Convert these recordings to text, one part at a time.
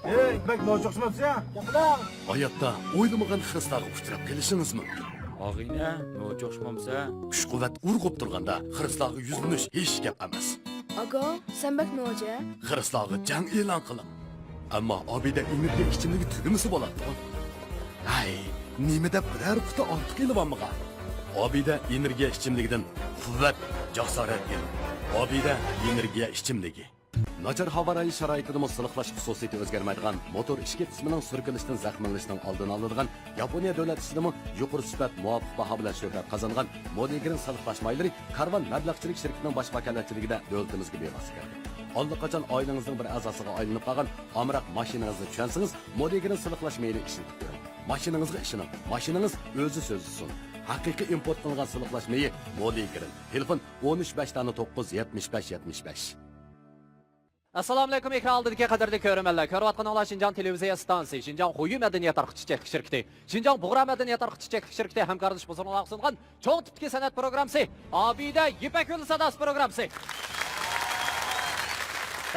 İpek ne olacaksınız ya? Yapılan. Hayatda oylamagan xiristlarga uchrab kelishiniz mumkin. Ağine, ne olacakmamsa? Kuch-quvvat urg'ib turganda xiristlarga yuzlanish hech gap emas. Aga, sen bak ne olacak? Xiristlarga jang e'lon qiling. Ammo Obida energiya ichimligi tugamasa bo'ladi. Hay, nima deb biror quti ortiq kelibammiga? Obida energiya ichimligidan quvvat, jasorat keladi. Obida energiya ichimligi. Nachar havo rayi sharoitida musliqlash xususiyati o'zgarmaydigan motor ishki qismining surkilishidan zaxmlanishining oldini oladigan Yaponiya davlat ishidimi yuqori sifat muvofiq baho bilan shuhrat qozongan Modigrin siliqlash maylari karvon mablag'chilik shirkatining bosh vakolatchiligida davlatimizga bevosita keldi. Allaqachon oilangizning bir a'zosiga aylanib qolgan amroq mashinangizni tushunsangiz Modigrin siliqlash mayli ishini ko'ring. Mashinangizga ishoning. Mashinangiz o'zi so'zsiz. Haqiqiy import qilingan siliqlash mayi Modigrin. Telefon 13 Assalamu alaykum ekran oldidagi qadrli ko'rmanlar. Ko'rayotganinglar Shinjong televiziya stansiyasi, Shinjong Xuyu madaniyat tarqatuvchi shirkati, Shinjong Bug'ra madaniyat tarqatuvchi shirkati hamkorlash bozorida sungan cho'ng tipli san'at programmasi, Obida Ipak yo'li sadasi programmasi.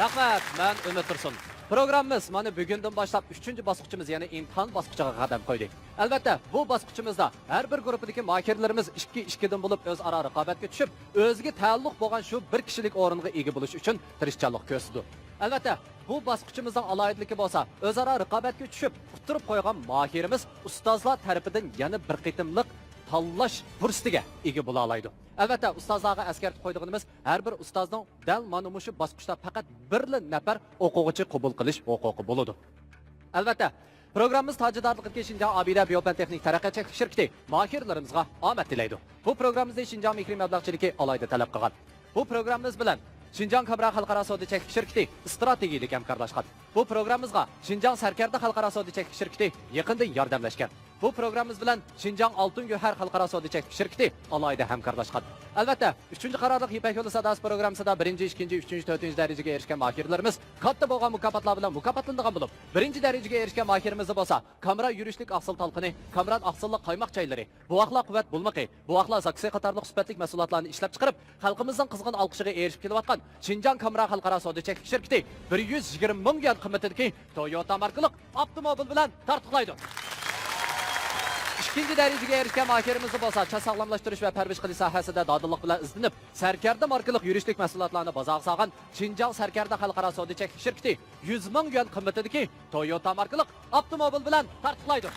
Rahmat, men Umid Tursun. Programmamiz mana bugundan boshlab 3-bosqichimiz, ya'ni imtihon bosqichiga qadam qo'ydik. Albatta, bu bosqichimizda har bir guruhdagi makirlarimiz 2-2dan bo'lib o'zaro raqobatga tushib, o'ziga taalluq bo'lgan shu bir kishilik o'ringa ega bo'lish uchun tirishchanlik ko'rsatdi. Albatta, bu bosqichimizning aloyidligi bo'lsa, o'zaro raqobatga tushib, uqtirib qo'ygan makirimiz ustozlar tarafidan yana bir qitimliq tanlash fursatiga ega bo'la oladi. Albatta, ustozlarga eskartib qo'yganimiz har bir ustozning dal mana shu bosqichda faqat bir nafar o'quvchi qabul qilish huquqi bo'ladi. Albatta, programmamiz tajidorligiga Shinjong Obida Biofan texnik taraqqiyot shirkati mahirlarimizga omad tilaydi. Bu programmamizda Shinjong mikro mablag'chiligi alohida talab qilgan. Bu programmamiz bilan Shinjong Kabra xalqaro savdo cheklik shirkati strategik hamkorlashgan. Bu programmamizga Shinjong Sarkarda xalqaro savdo cheklik shirkati yaqindan yordamlashgan. Bu programmamiz bilan Shinjong Oltin Go'har xalqaro savdo cheklik shirkati alohida hamkorlashgan. Albatta, 3-qarorliq Ipak yo'li sadasi programmasida 1-chi, 2-chi, 3-chi, 4-chi darajaga erishgan mahirlarimiz katta bo'lgan mukofotlar bilan mukofotlanadigan bo'lib, 1-chi darajaga erishgan mahirimiz bo'lsa, kamera yurishlik aqsil talqini, kamera aqsillik qaymoq chaylari, buvoqlar quvvat bulmaqi, buvoqlar zaksi qatorliq sifatlik mahsulotlarni ishlab chiqarib, xalqimizning qizg'in olqishiga erishib kelayotgan Shinjong Kamera xalqaro savdo cheklik shirkati 120 ming yuan qimmatidagi Toyota markalik avtomobil bilan tartiblaydi. 2-chi darajaga erishgan mahirimiz bo'lsa, sog'lomlashtirish va parvarish qilish sohasida dodillik bilan izlanib, Sarkarda markalik yurishlik mahsulotlarini bozorga solgan Shinjong Sarkarda xalqaro savdo cheklik shirkati 100 ming yuan qimmatidagi Toyota markalik avtomobil bilan tartiblaydi.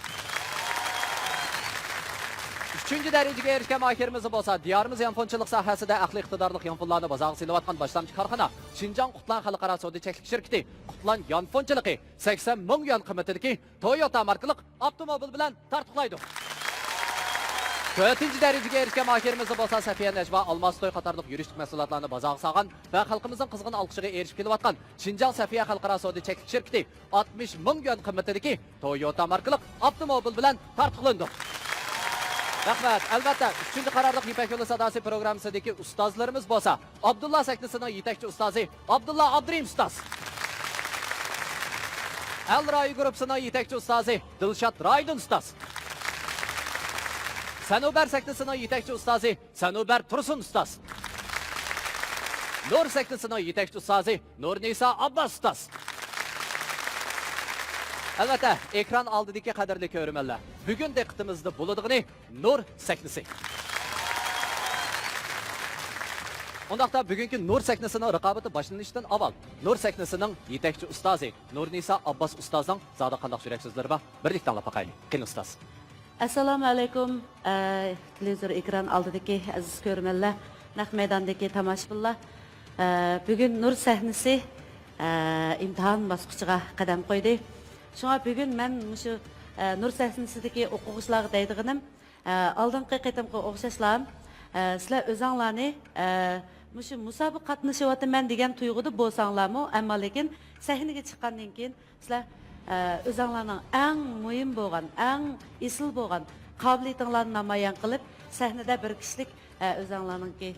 3-chi darajaga erishgan mahirimiz bo'lsa, diyorimiz yanfonchilik sohasida aqli iqtidorli yanfonlarni bozorga silayotgan boshlamchi korxona Shinjong Qutlan xalqaro savdo cheklik shirkati Qutlan yanfonchiligi 80 ming yuan qimmatidagi Toyota markalik avtomobil bilan tartiblaydi. 4-chi darajaga erishgan mahirimiz bo'lsa, Safiya Najva Almastoy qatorliq yurishlik mahsulotlarni bozorga solgan va xalqimizning qizg'in olqishiga erishib kelayotgan Shinjong Safiya xalqaro savdo cheklik shirkati 60 ming yuan qimmatidagi Toyota markalik avtomobil bilan tartiblandi. Rahmat. Albatta, 3-qarorliq Ipak yo'li sadasi programmasidagi ustozlarimiz bo'lsa, Abdulla saknisining yetakchi ustozi Abdulla Abdurim ustoz. Al-Roy guruhining yetakchi ustozi Dilshod Roydun ustoz. Sanobar saknisining yetakchi ustozi Sanobar Tursun ustoz. Nur saknisining yetakchi ustozi Nurnisa Abbas ustoz. Albatta, ekran oldidagi qadrli ko'rmanlar, bugun diqqatimizda bo'ladigani Nur saknisi. Undaqda bugungi Nur saknisining raqobati boshlanishidan avval Nur saknisining yetakchi ustozi Nurnisa Abbas ustozning zodi qanday yurak so'zlari bor, birlikda anglab boqaylik. Qilin ustoz. Assalomu alaykum. Televizor ekran oldidagi aziz ko'rmanlar, naq maydondagi tomoshabinlar. Bugun Nur sahnasi imtihon bosqichiga qadam qo'ydi. Şuna bugün mən şu Nur sahnesidagi o'quvchilarga deydiganim, oldingi qitimga o'xshashlar, sizlar o'zinglarni shu musobaqa qatnashyapman degan tuyg'uda bo'lsanglarmi, ammo lekin sahnaga chiqqandan keyin sizlar o'zinglarning eng muhim bo'lgan, eng esil bo'lgan qobiliyatinglarni namoyon qilib, sahnada bir kishilik o'zinglarningki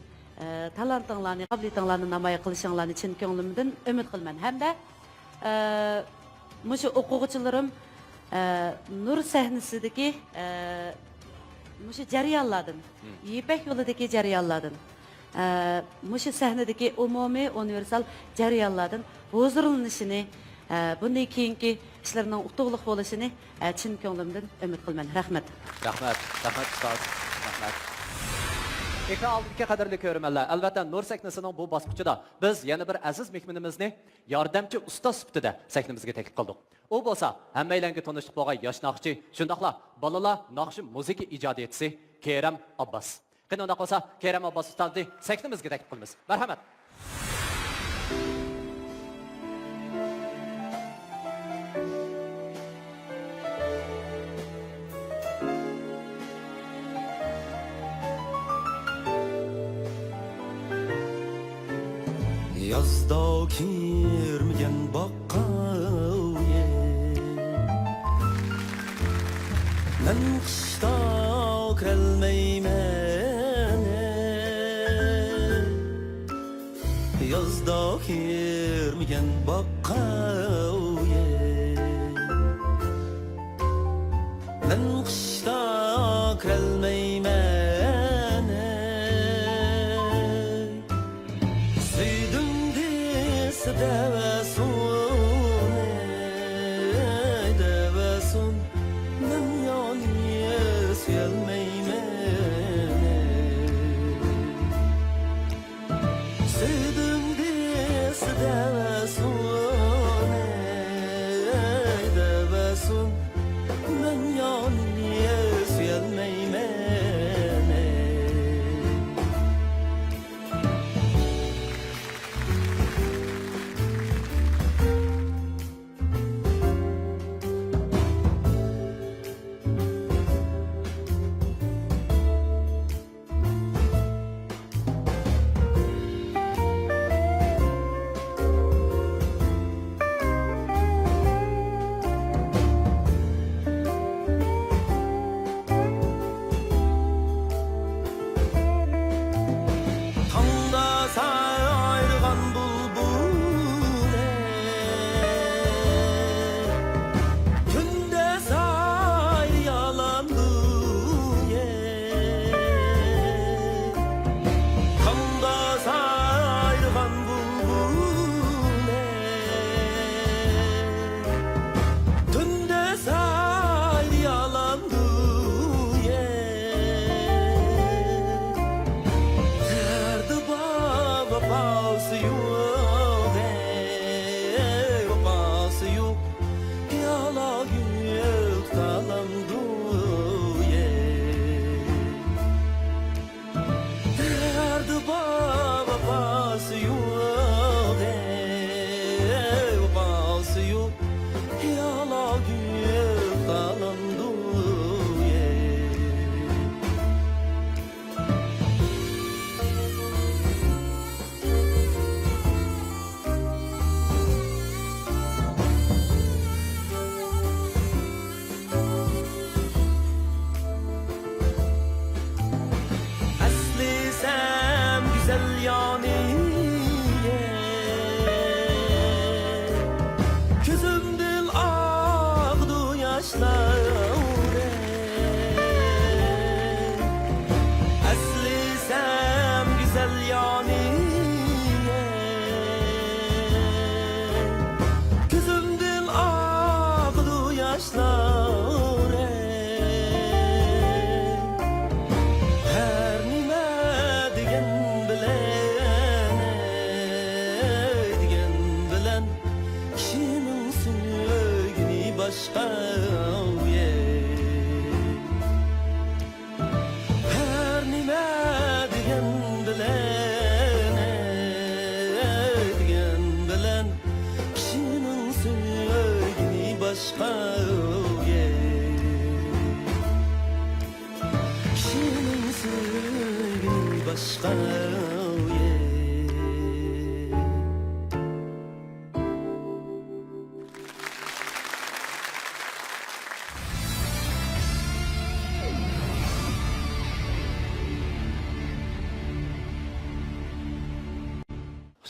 talantinglarni, qobiliyatinglarni namoyon qilishinglarni chin ko'nglimdan umid qilaman. Hamda Muşu o'quvchilarim Nur sahnesidagi muşu jarayonlardan, Ipak yo'lidagi jarayonlardan, muşu sahnedagi umumiy universal jarayonlardan huzurlanishini Bundan keyingi işlerinin utuqluq bo'lishini chin ko'nglimdan umid qilaman. Rahmat. Rahmat ustoz. Rahmat. Ekran oldidagi qadrli ko'rmanlar, albatta Nur sahnasining bu bosqichida biz yana bir aziz mehmonimizni yordamchi ustoz sifatida sahnamizga taklif qildik. U bo'lsa, hammalarga tanishib bo'lgan yosh naqshchi, shundaqla bolalar naqshi musiqa ijodiyatchisi Kerem Abbas. Qani unda qolsa, Kerem Abbas ustozni sahnamizga taklif qilamiz. Marhamat. Yazda kirmigen bakkavye Men kışta krelmeymen Yazda kirmigen bakkavye Men kışta krelmeymen devesun men yalnız gelmeymen sevdim diye devesun men yalnız gelmeymen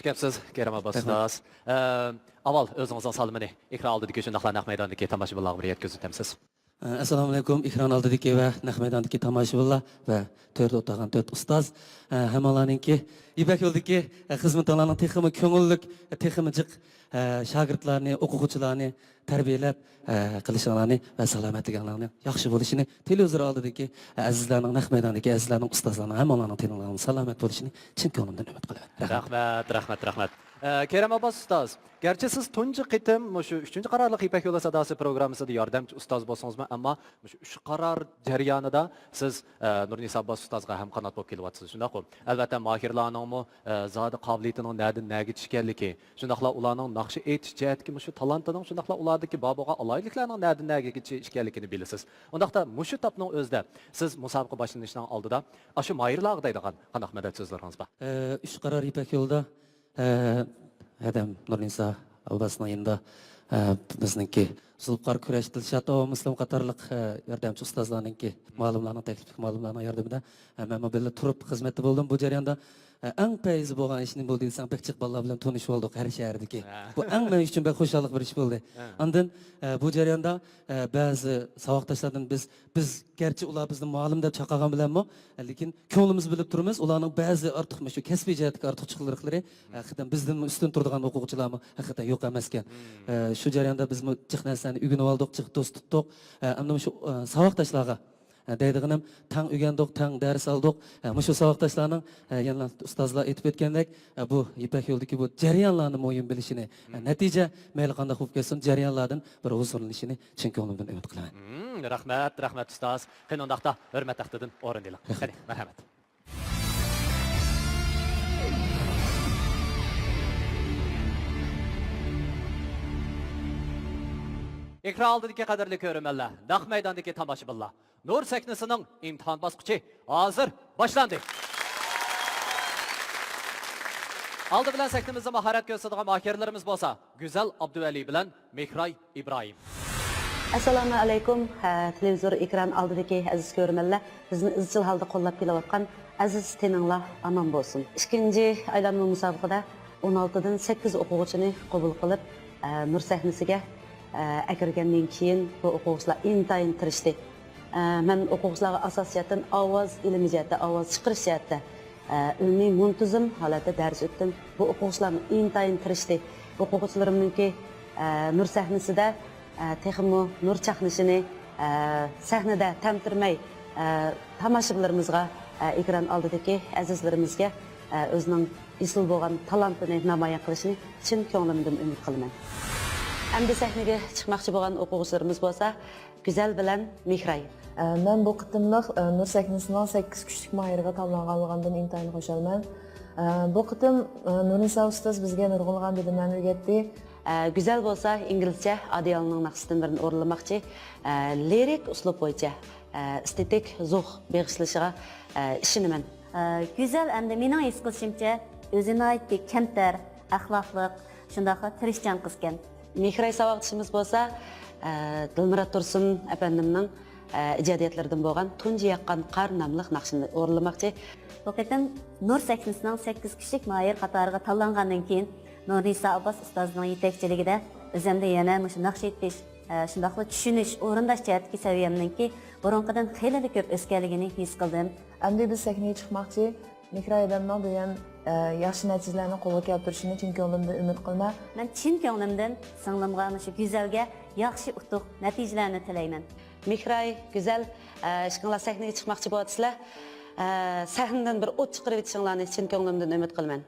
Kepsiz, Kerem Abbas ustoz. Avval o'zingizning salomini ekran oldidagi shundaqla naq maydondagi tomoshabinlarga bir yetkazib o'tamiz. Assalomu alaykum ekran oldidagi va naq maydondagi tomoshabinlar va to'rt o'tag'an to'rt ustoz. Hammalarningki Ipak yo'ldagi xizmatlarning texmi ko'ngillik, texmi jiq shogirdlarni, o'quvchilarni tarbiyalab qilishinglarni va salomatliginglarni yaxshi bo'lishini, televizor oldidagi azizlarning, naq maydondagi azizlarning, ustozlarning hammalarning teninglarning salomat bo'lishini chin ko'nglimdan umid qilaman. Rahmat. Kerem Abbas ustoz, garchi siz tunji qitim shu 3-qarorli Ipak yo'li sadosi programmasida yordamchi ustoz bo'lsangizmi, ammo shu 3 qaror jarayonida siz Nurnisa Abbas ustozga ham qanot bo'lib kelyapsiz, shundaqmi? Albatta mahirlarning zodi qobiliyatining nadan naga tushganligi, shundaqla ularning naqshi aytish jihatki shu talantning, shundaqla ulardagi boboga alayliklarning nadan naga tushganligini bilasiz. Undaqda shu topning o'zida siz musobaqa boshlanishidan oldida shu mahirlarga deydigan qanday madad so'zlaringiz bor? 3 qaror Ipak yo'lida Adam Nurnisa Abbasning yanında bizningki Zulqar Kurash Dilshod Muslim qatorliq yordamchi ustozlarningki ma'lumlarning taklif ma'lumlarning yordamida men bu yerda turib xizmatda bo'ldim. Bu jarayonda eng payzi bo'lgan ishni bo'ldi desam, pekchiq bolalar bilan tanishib oldik har shahardagi. Bu eng men uchun bir xo'shalik bir ish bo'ldi. Ondan bu jarayonda ba'zi saboqdoshlardan biz garchi ular bizni muallim deb chaqirgan bilanmi, lekin ko'nglimiz bilib turamiz, ularning ba'zi ortiq shu kasbiy jihatga ortiqchiliklari haqiqatan bizdan ustun turadigan o'quvchilarmi haqiqatan yo'q emas ekan. Shu jarayonda biz jiq narsani o'rganib oldik, jiq do'st tutdik. Endi shu saboqdoshlarga deydiganim tang o'rgandik, tang dars oldik. Shu saboqdoshlarning yana ustozlar aytib o'tgandek, bu Ipak yo'ldagi bu jarayonlarni mo'yin bilishini, natija mayli qanday bo'lib kelsin, jarayonlardan bir huzurlanishini chin ko'nglimdan umid qilaman. Rahmat ustoz. Qandoqda hurmat taqdidan o'rindilar. Qani, marhamat. Ekran oldidagi qadrli ko'rmanlar, naq maydondagi tomoshabinlar, Nur sahnasining imtihon bosqichi hozir boshlandi. Aldı bilan sahnamizda mahorat ko'rsatadigan mahirlarimiz bo'lsa, Go'zal Abduvali bilan Mehray Ibrohim. Assalomu alaykum. Televizor ekran oldidagi aziz ko'rmanlar, bizni izchil holda qo'llab kelayotgan aziz teninglar aman bo'lsin. Ikkinchi aylanma musobaqada 16 dan 8 o'quvchini qabul qilib, Nur sahnasiga akirgandan keyin bu o'quvchilar intayin tirishdi. Men o'quvchilarga asosiyatan ovoz ilmi jihatda, ovoz chiqarish jihatda ilmiy muntazam holatda dars o'tdim. Bu o'quvchilarni intayin tirishdi. O'quvchilarimningki Nur sahnasida texmo nur chaqnishini sahnada tamtirmay tomoshabinlarimizga, ekran oldidagi azizlarimizga o'zining isl bo'lgan talantini namoyon qilishini chin ko'nglimdan umid qilaman. Endi sahnaga chiqmoqchi bo'lgan o'quvchilarimiz bo'lsa, Go'zal bilan Mehray. Men bu qitimliq Nur sahnasining 8 kuchlik mahiriga tanlanganligidan intayin xursandman. Bu qitim Nurnisa ustoz bizga nurg'ulg'an bilimlarni o'rgatdi. Go'zal bo'lsa, inglizcha Adiyalning naqsidan birini o'rinlamoqchi. Lirik uslub bo'yicha estetik zo'q beg'ishlashiga ishonaman. Go'zal endi mening his qilishimcha, o'zini aytdi kamtar, axloqliq, shundoq tirishchan qiz ekan. Mehray saboqchimiz bo'lsa, Dilmurod Tursun apandimning ijodiyatlaridan bo'lgan Tunji yaqqan qar nomli naqshini o'rinlamoqchi. Bu qitim Nur sahnasining 8 kishilik mahir qatoriga tanlangandan keyin Nurnisa Abbas ustozning yetakchiligida o'zimda yana shu naqsh aytish, shundaqla tushunish, o'rindash jihatdagi saviyamninki burunqidan xeyli ko'p o'sganligini his qildim. Endi biz sahnaga chiqmoqchi. Mehray odamning degan yaxshi natijalarni qo'lga keltirishini chin ko'nglimdan umid qilaman. Men chin ko'nglimdan singlimga shu Go'zalga yaxshi utuq natijalarni tilayman. Mehray, Go'zal, ishqinglar sahnaga chiqmoqchi bo'lasizlar. Sahnadan bir o't chiqarib o'tishinglarni chin ko'nglimdan umid qilaman.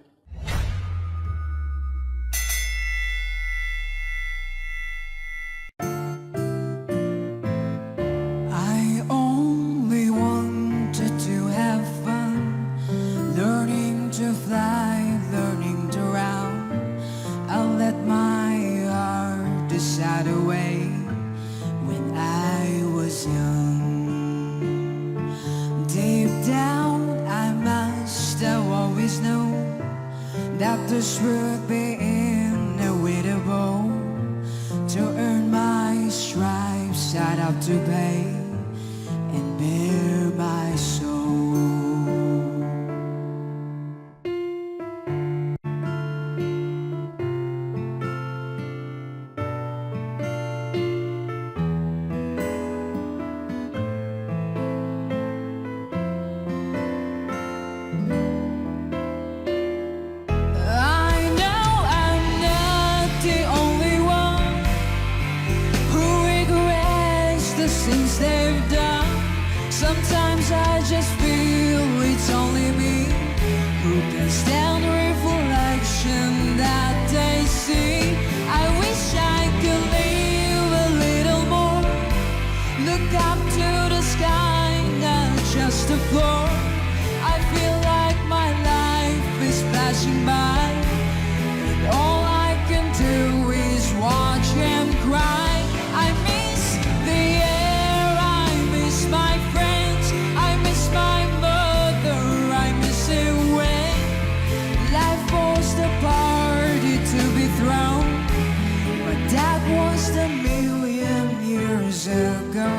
That this would be inevitable. To earn my stripes, I'd have to pay and bear my soul. stand reflection that they see. I wish I could live a little more. Look up to the sky, not just the floor. I feel like my life is flashing by, and all I can do is watch and cry. I miss the air, I miss my friends, I miss my mother, I miss it when life was the party to be thrown. But that was a million years ago.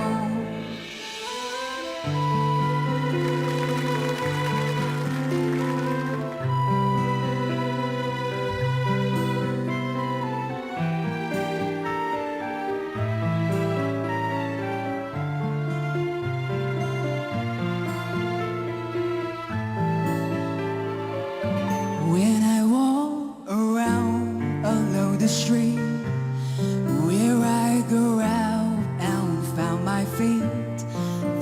When I walk around along the street where I grew up and found my feet,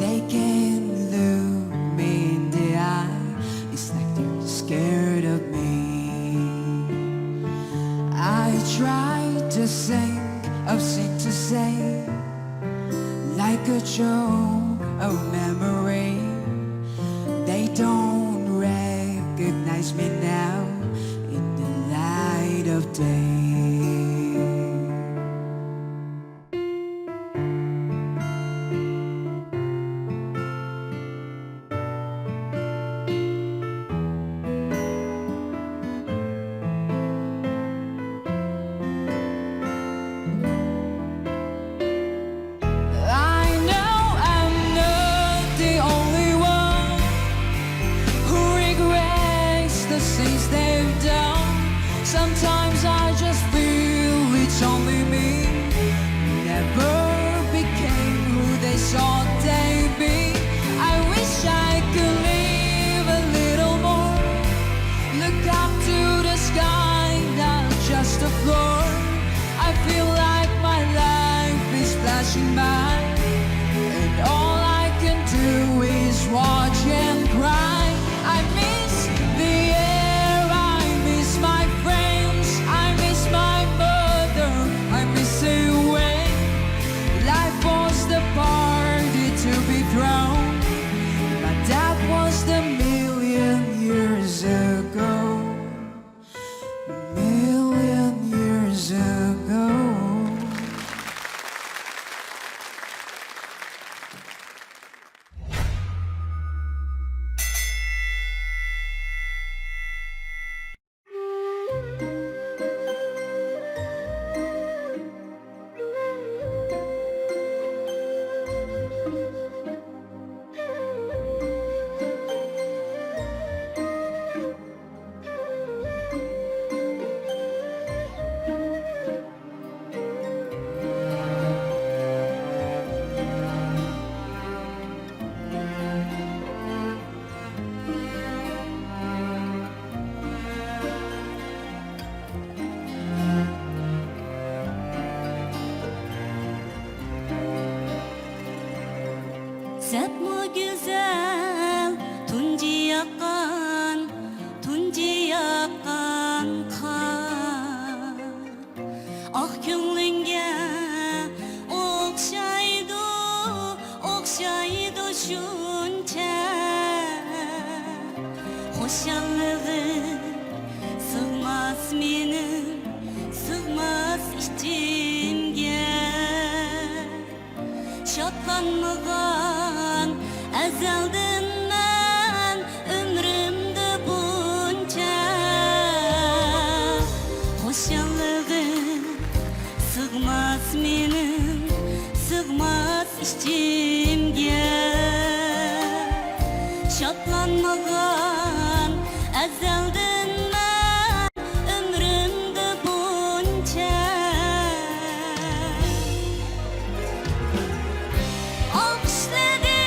they can look me in the eye. It's like they're scared of me. I try to sing to say, like a joke of memory. They don't recognize me now in the light of day. I know I'm not the only one who regrets the things they've done. Sometimes I just feel it's only me who never became who they thought they'd be. I wish I could live a little more. Look up to the sky, not just the floor. I feel like my life is flashing by, and all I can do is watch and cry. I miss the air, I miss my friends, I miss my mother, I miss it when life was the party to be thrown. But that was the million years ago. Million years ago. Sapma güzel tunci yakan kar. Ah ko'nglingga o'xshaydi shuncha. Xushallig'im sig'mas mening, sig'mas ichimga. Şotlanmagan ezelden men ömrümde bunca. Hoşallig'im sig'mas mening, sig'mas ichimga. Şotlanmagan ezelden men ömrümde bunca. Alkışladı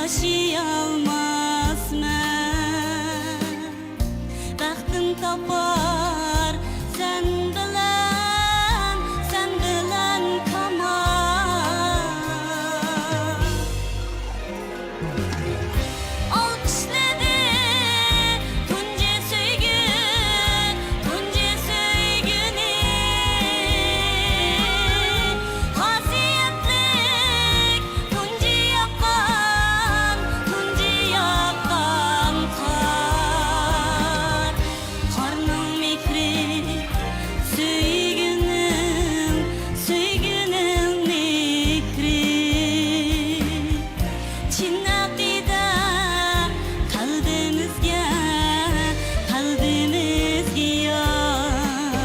yaşayamazman. Baxtim tapar sen bilan tamam. Alkışladı tunca söygünü, hasiyetlik tunca yakan kar. Karnım mehri söygünüm mehri. Çin aqida qalbimizga yor.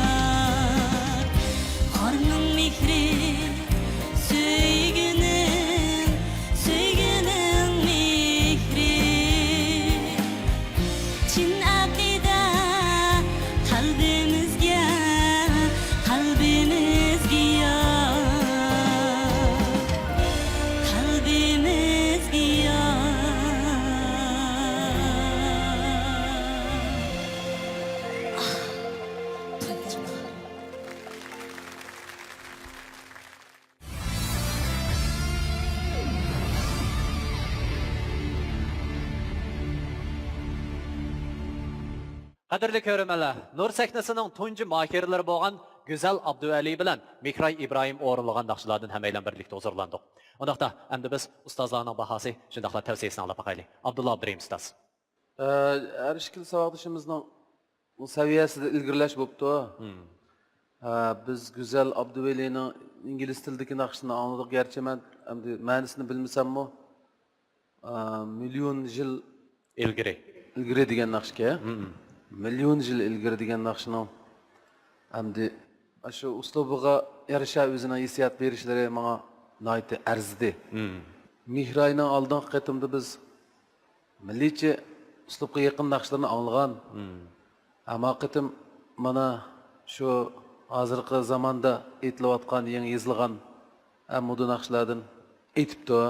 Qorning mehri söygünüm mehri. Çin aqida qalbimizga yor. Qalbimizga yor. Qadrli ko'rmanlar, Nur sahnasining tunji mahirlari bo'lgan Go'zal Abduvali bilan Mikray Ibrohim o'rinlagan naqshlardan hammaylar birlikda huzurlandik. Undaqda endi biz ustozlarning bahosi, shundaqla tavsiyasini olib boqaylik. Abdulla Abdurim ustoz. Her ikki savatışımızın seviyesinde ilgirleş boptu. Biz Güzel Abduveli'nin İngiliz tildeki nakşını anladık. Gerçi ben mühendisini bilmesem mi? Milyon yıl ilgiri degen nakşke. Milyon yıl ilgiri degen nakşının hamdi şu uslubuğa yarışa özüne hissiyat verişleri bana naiti erzdi. Mihray'ın aldığın kıtımda biz milliçe uslubga yaqin naqshlarni anglagan. Ammo qitim mana shu hozirgi zamonda aytilayotgan, yangi yozilgan moda naqshlardan aytibdi.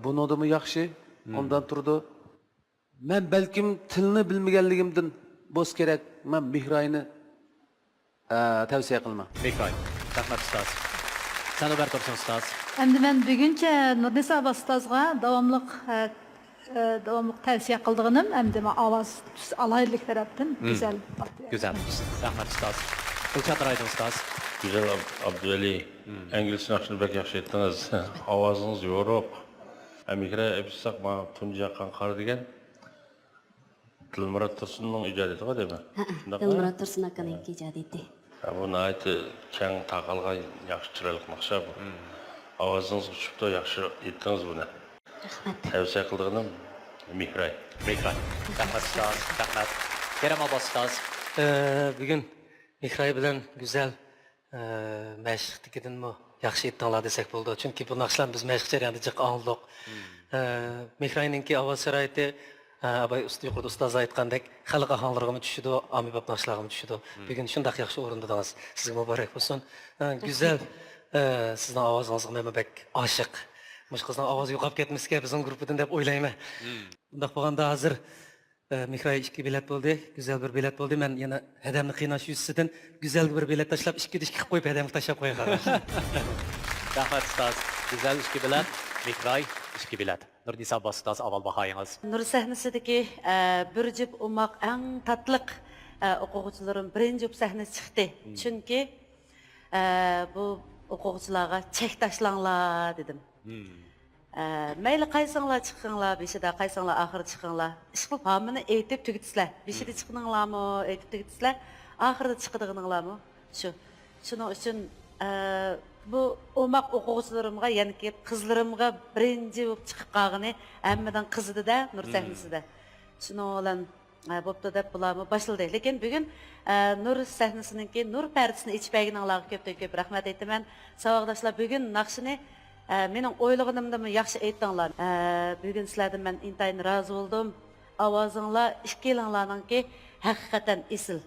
Bunodimi yaxshi? Ondan turdi. Men balkim tilni bilmaganligimdan bo's kerak. Men Mihrayni tavsiya qilaman. Mikray, rahmat ustoz. Sana ber tursun ustoz. Endi men buguncha Nurnisa ustozga davomliq tavsiya qildiğim endi ovoz alaylik tarafdan güzel. Güzel. Rahmat ustoz. Dilchat Aydın ustoz. Güzel Abduvali, İngiliz naqshini bek yaxshi aytdingiz. Ovozingiz yo'q. Mikra epsak ma tunja qanqar degan Dilmurod Tursunning ijodiyatiga deymi? Dilmurod Tursun akaning ijodiyati. Bu nayti keng taqalgan yaxshi chiroyli naqsha bu. Ovozingiz chiqibdi, yaxshi aytdingiz buni. Rahmat. Tavsiya qilganim Mikray. Rahmat ustoz. Rahmat. Kerem Abbas ustoz. Bugun Mikray bilan Go'zal mashqtikidan yaxshi aytdinglar desak bo'ldi. Chunki bu naqshlarni biz mashq jarayonida jiq angladik. Mikrayninki ovoz sharoiti Abay yuqorida ustoz aytgandek xalq ahonlariga tushidi, ommabop naqshlarga tushidi. Bugun shunday yaxshi o'rindadingiz. Sizga muborak bo'lsin. Go'zal, sizning ovozingizga men bek oshiq. Mush qizning ovozi yo'qolib ketmiska bizning gruppadan deb o'ylayman. Bunday bo'lganda hozir Mikray 2 bilet bo'ldi, Go'zal bir bilet bo'ldi. Men yana hadamni qiynash yuzidan Go'zalga bir bilet tashlab 2 dish qilib qo'yib hadamga tashlab qo'yaman. Rahmat ustoz. Go'zal 2 bilet, Mikray 2 bilet. Nurnisa Abbas ustoz avval bahoyingiz. Nur sahnasidagi bir jup umoq eng tatliq o'quvchilarim birinchi jup sahnasi chiqdi. Chunki bu o'quvchilarga chek tashlanglar dedim. Mayli qaysanglar chiqinglar, beshida qaysanglar oxiri chiqinglar. Ish qilib hammani aytib tugatsizlar. Beshida chiqdinglarmi, aytib tugatsizlar. Oxirida chiqdiganinglarmi? Shuning uchun bu umoq o'quvchilarimga, ya'ni qizlarimga birinchi bo'lib chiqib qolgani hammadan qizidi-da Nur sahnasida. Shuning bilan bo'pti deb bularni boshladi. Lekin bugun Nur sahnasiningki Nur pardasini ichpagininglarga ko'p rahmat aytaman. Savoqdoshlar, bugun naqshini mening o'ylaganimdan yaxshi aytdinglar. Bugun sizlardan men intayin rozi bo'ldim. Ovozinglar ikkalanglarningki haqiqatan esil.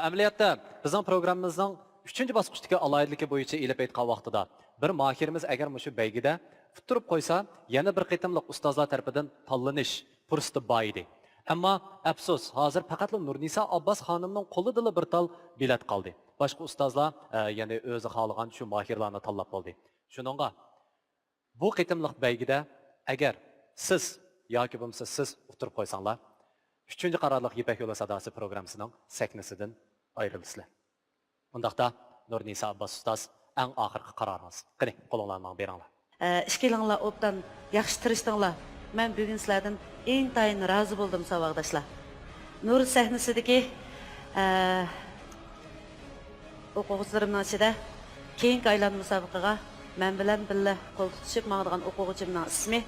Amaliyotda bizning programmamizning 3-bosqichdagi aloyidligi bo'yicha elib aytgan vaqtida bir mahirimiz agar mushu baygida Tutturib qo'ysa, yana bir qitimliq ustozlar tarafidan tanlanish fursati bor edi. Ammo afsus, hozir faqat Nurnisa Abbos xonimning qo'lida bir tal bilet qoldi. Boshqa ustozlar ya'ni o'zi xohlagan shu mohirlarni tanlab bo'ldi. Shuningga bu qitimliq baygida agar siz yoki bo'lmasa siz o'tirib qo'ysanglar, 3-qarorliq Ipak yo'li sadosi programmasining sahnasidan ayrilasizlar. Undaqda Nurnisa Abbos ustoz eng oxirgi qaroringiz. Qani, qo'linglarni beringlar. İşkilinglar obdan yaxshi tirişdinglar. Men bugun sizlardan intayin razı bo'ldim saboqdoshlar. Nur sahnasidagi o'quvchilarimning ichida keyingi aylan musobaqaga men bilan birga qo'l tutishib maqtagan o'quvchimning ismi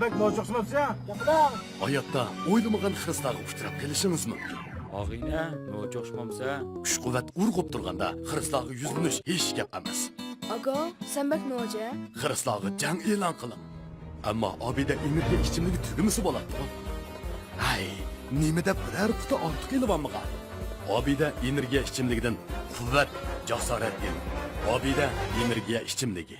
Bek nojoqsınız ya. Yapılan. Hayotda o'ylamagan xiristlarga uchrab kelishingiz mumkin. Og'ina, no'jo'shmamsa. Kuch-quvvat urg'ib turganda xiristlarga yuzlanish hech gap emas. Aga, sen bek ne hoca? Xiristlarga jang e'lon qiling. Ammo Obida energiya ichimligi tugimisi bo'ladi. Hay, nimada biror quti ortiq elvanmiga? Obida energiya ichimligidan quvvat, jasorat el. Obida energiya ichimligi.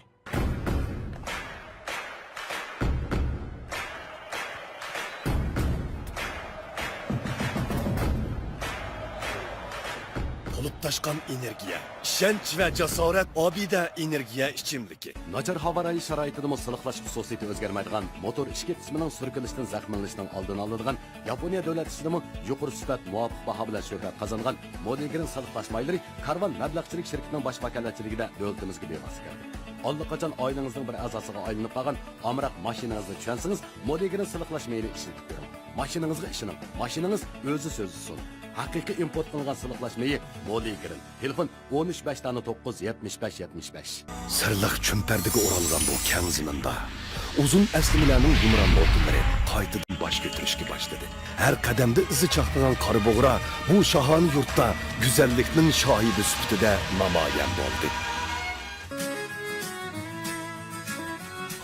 Taşqan energiya, ishonch va jasorat Obida energiya ichimligi. Nachar havorayi sharoitida siliqlash xususiyati o'zgarmaydigan motor ishki qismining surkilishidan zaxmlanishning oldini oladigan Yaponiya davlat ishidimi yuqori sifat muvofiq baho bilan shuhrat qozongan Modigrin siliqlash maylari Karvan mablag'chilik shirkatining bosh vakolatchiligida davlatimizga bevosita keldi. Allaqachon oilangizning bir a'zosiga aylanib qolgan amroq mashinangizni tushunsangiz, Modigrin siliqlash mayli ishlatib ko'ring. Mashinangizga ishoning. Mashinangiz o'zi so'zsiz. Haqiqiy import qilingan siliqlashmayı Modigrin. Telefon 13-975-75. Sirliq chumpardiga o'ralgan bu keng ziminda uzun aslimalarning yumron motorlari qaytadan bosh ko'tarishga boshladi. Har qadamda izi chaqnagan qora bo'g'ra bu shahoni yurtda go'zallikning shohidi sifatida namoyon bo'ldi.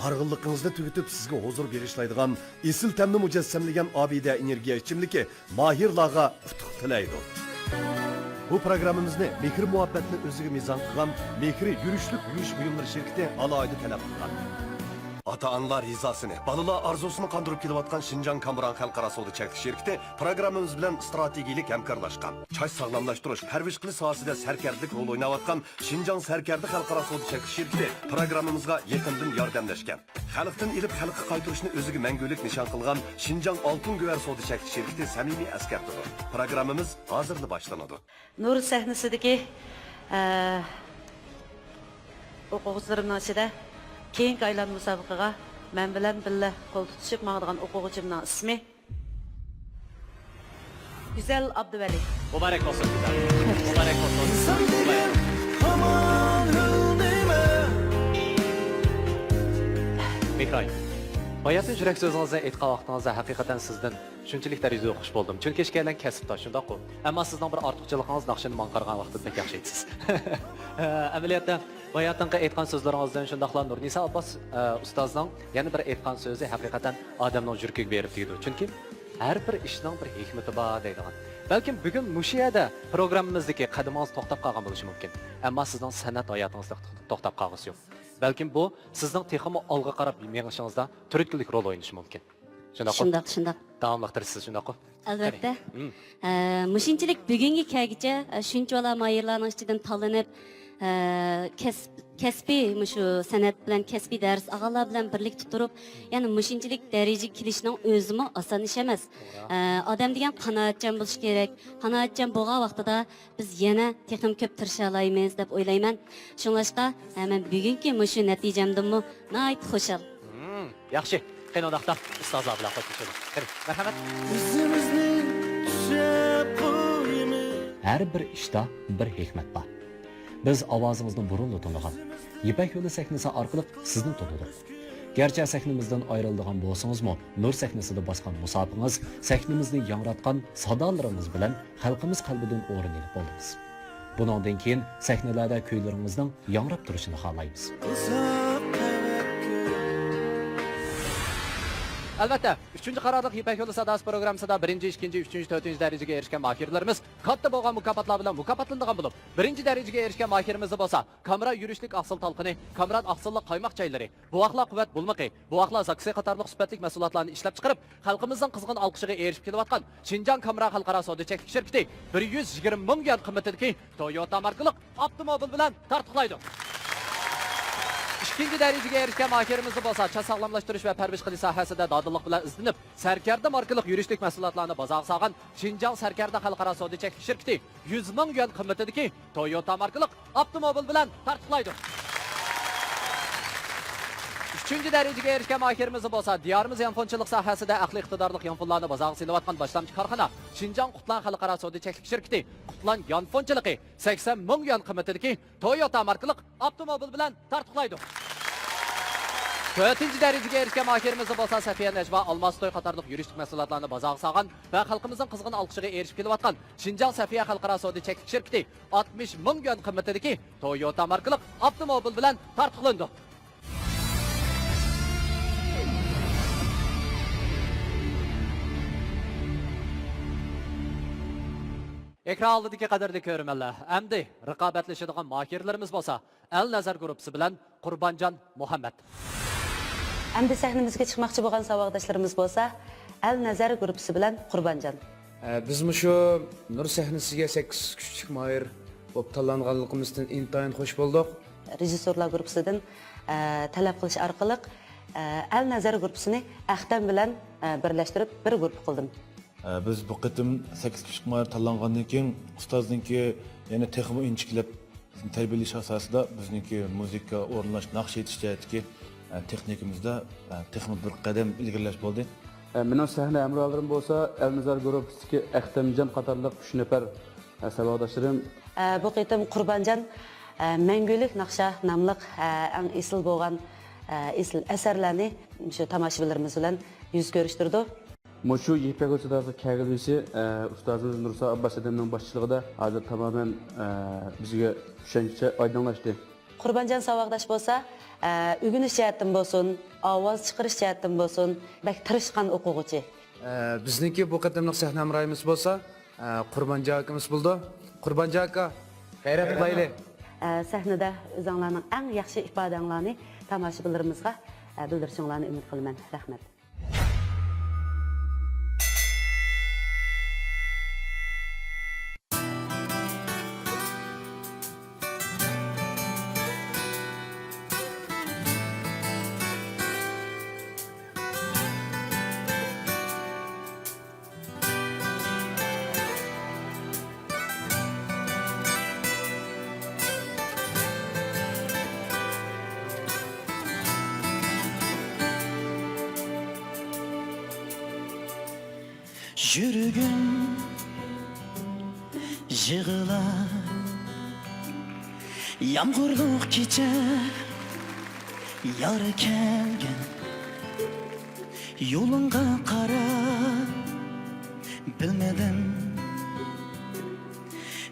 Harg'inligingizni tugitib sizga huzur berishlaydigan esil tamni mujassamlagan Obida energiya ichimligi mahirlarga utuq tilaydi. Bu programmamizni mehr muhabbatni o'ziga mezon qilgan Mehri yurishlik yurish buyumlari shirkati alohida talab qilgan. Ata-analar rizasini, balalar arzusini qandırıp kelayotgan Şinjan Kamuran Xalqaro savdo cheklanish shirkati programmamiz bilan strategik hamkorlashgan. Choy sog'lomlashtirish, parvarish qilish sohasida sarkarlik rol o'ynayotgan Şinjan Sarkardi Xalqaro savdo cheklanish shirkati programmamizga yaqindan yordamlashgan. Xalqdan ilib xalqqa qaytarishni o'ziga mangulik nishon qilgan Şinjan Oltin Guvar savdo cheklanish shirkati samimiy askardir. Programmamiz hozirda boshlanadi. Nur sahnasidagi o'quvchilarimning ichida keyingi aylan musobaqaga men bilan birga qo'l tutishib maqtagan o'quvchimning ismi Güzel Abduvali. Muborak olsun Güzel. Muborak olsun. Mikray. Bayatın yurak so'zingizda aytgan vaqtingizda haqiqatan sizdan shunchalik darajada xush bo'ldim. Chunki ishkalan kasbdosh shundoq-ku. Ammo sizning bir ortiqchiligingiz naqshini man qargan vaqtda pek yaxshi aytasiz. Amaliyotda bayatınqa aytgan so'zlaringizdan shundoqla Nurnisa Abbos ustozning yana bir aytgan so'zi haqiqatan odamning yuragiga berib tegdi. Chunki har bir ishning bir hikmati bor deydigan. Balkim bugun mushiyada programmamizdagi qadamingiz to'xtab qolgan bo'lishi mumkin. Ammo sizning san'at hayotingizda to'xtab qolg'isi yo'q. Balkim bu sizning texmi olg'a qarab mengishingizda turtkilik rol o'ynashi mumkin. Shundoq. Davomlashtirasiz shundoq-ku? Albatta. Mushinchilik bugungi kagicha shunchalar mayirlarning ichidan tanlanib, kasbiy shu san'at bilan kasbiy dars og'alar bilan birlikda turib, ya'ni mushinchilik darajaga kelishning o'zimi oson ish emas. Odam degan qanoatchan bo'lish kerak. Qanoatchan bo'lgan vaqtida biz yana texim ko'p tirisha olamiz deb o'ylayman. Shunlashqa, men bugungi shu natijamdanmi nihoyat xushal. Yaxshi. Qanodaqda ustozlar bilan qo'shilamiz. Marhamat. Har bir ishda bir hikmat bor. Biz ovozingizni burunli tinglagan. Ipak yo'li sahnasi orqali sizni tanıdık. Gerçi sahnamizdan ayrıldigan bo'lsangizmi, Nur sahnasida bosgan musobaqangiz, sahnamizni yangratgan sadolaringiz bilan xalqimiz qalbidan o'rin olib oldingiz. Bundan keyin sahnalarda kuylaringizning yangrab turishini xohlaymiz. Albatta, 3-chi qarorliq Ipak yo'li sadasi programmasida 1-chi, 2-chi, 3-chi, 4-chi darajaga erishgan mahirlarimiz katta bo'lgan mukofotlar bilan mukofotlangan bo'lib, 1-chi darajaga erishgan mahirimiz bo'lsa, kamera yurishlik aqsil talqini, kamera aqsillik qaymoq chaylari, buvoqlar quvvat bulmiqi, buvoqlar zaksi qatorliq sifatli mahsulotlarni ishlab chiqarib, xalqimizning qizg'in olqishiga erishib kelayotgan Xinjiang Kamera xalqaro savdo cheklik shirkati 120 ming yuan qimmatidagi Toyota markali avtomobil bilan tartiblaydi. İkinci darajaga erishgan mahirimiz bo'lsa, cha sog'lomlashtirish va parvarish qilish sohasida dodillik bilan izlanib, Sarkarda markali yurishlik mahsulotlarni bozorga solgan Xinjiang Sarkarda xalqaro savdo cheklik shirkati 100 ming yuan qimmatidagi Toyota markali avtomobil bilan tartiblaydi. 3-chi darajaga erishgan mahirimiz bo'lsa, diyorimiz yanfonchilik sohasida aqli iqtidorli yanfonlarni bozorga solayotgan boshlamchi korxona Xinjiang Qutlan xalqaro savdo cheklik shirkati Qutlan yanfonchiligi 80 ming yuan qimmatidagi Toyota markali avtomobil bilan tartiblaydi. 4-chi darajaga erishgan mahirimiz bo'lsa, Safiya Najva Almastoy qatorliq yurishlik mahsulotlarni bozorga solgan va xalqimizning qizg'in olqishiga erishib kelayotgan Xinjiang Safiya xalqaro savdo cheklik shirkati 60 ming yuan qimmatidagi Toyota markali avtomobil bilan tartiblandi. Ekran oldidagi qadrli ko'rmanlar, endi raqobatlashadigan mahirlarimiz bo'lsa, Al Nazar guruhi bilan Qurbonjon Muhammad. Endi sahnamizga chiqmoqchi bo'lgan savodashlarimiz bo'lsa, Al Nazar guruhi bilan Qurbonjon. Biz shu Nur sahnasiga 8 kuchlik mahir bo'lib tanlanganligimizdan intayin xush bo'ldik. Rejissyorlar guruhidan talab qilish orqali Al Nazar guruhini Axtam bilan birlashtirib bir guruh qildim. Biz bu qitim 8 kişi mahir tanlangandan keyin ustozniki yana texmo inchiklab tarbiyalash asosida bizniki muzika o'rnash, naqsh etish jihatdagi texnikamizda texmo bir qadam ilgirlash bo'ldi. Mening sahna amrolarim bo'lsa, Al Nazar guruhidagi Axtamjon qatorliq 3 nafar savodoshlarim. Bu qitim Qurbonjon Mangulik naqsha nomli eng esil bo'lgan esil asarlarni shu tomoshabinlarimiz bilan yuz ko'rishtirdi. Moşu Ipak yo'li sadasi kagilisi ustozimiz Nursa Abbas adamning boshchiligida hozir tamoman bizga tushuncha oydinlashdi. Qurbonjon savoddash bo'lsa, o'rganish jihatdan bo'lsin, ovoz chiqarish jihatdan bo'lsin, bak tirishqan o'quvchi. Bizniki bu qatimliq sahna amroyimiz bo'lsa, Qurbonjon akamiz bo'ldi. Qurbonjon aka, g'ayrat qilaylik. Sahnada o'zinglarning eng yaxshi ifodanglarni tomoshabinlarimizga bildirishinglarni umid qilaman. Rahmat. Yürgün yığılar Yağmurluq kecha Yarı kelgen Yolunga qara Bilmedim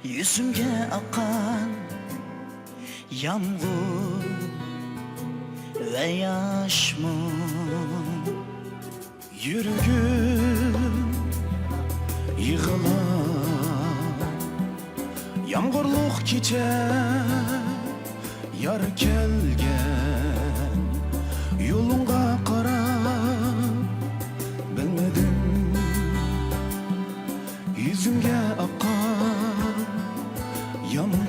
Yüzümge akan Yağmur Ve yaş mı Yürgün yığılar Yağmurluq kecha Yar kelgen Yolunga qarab Bilmedim Yüzümge akan Yağmur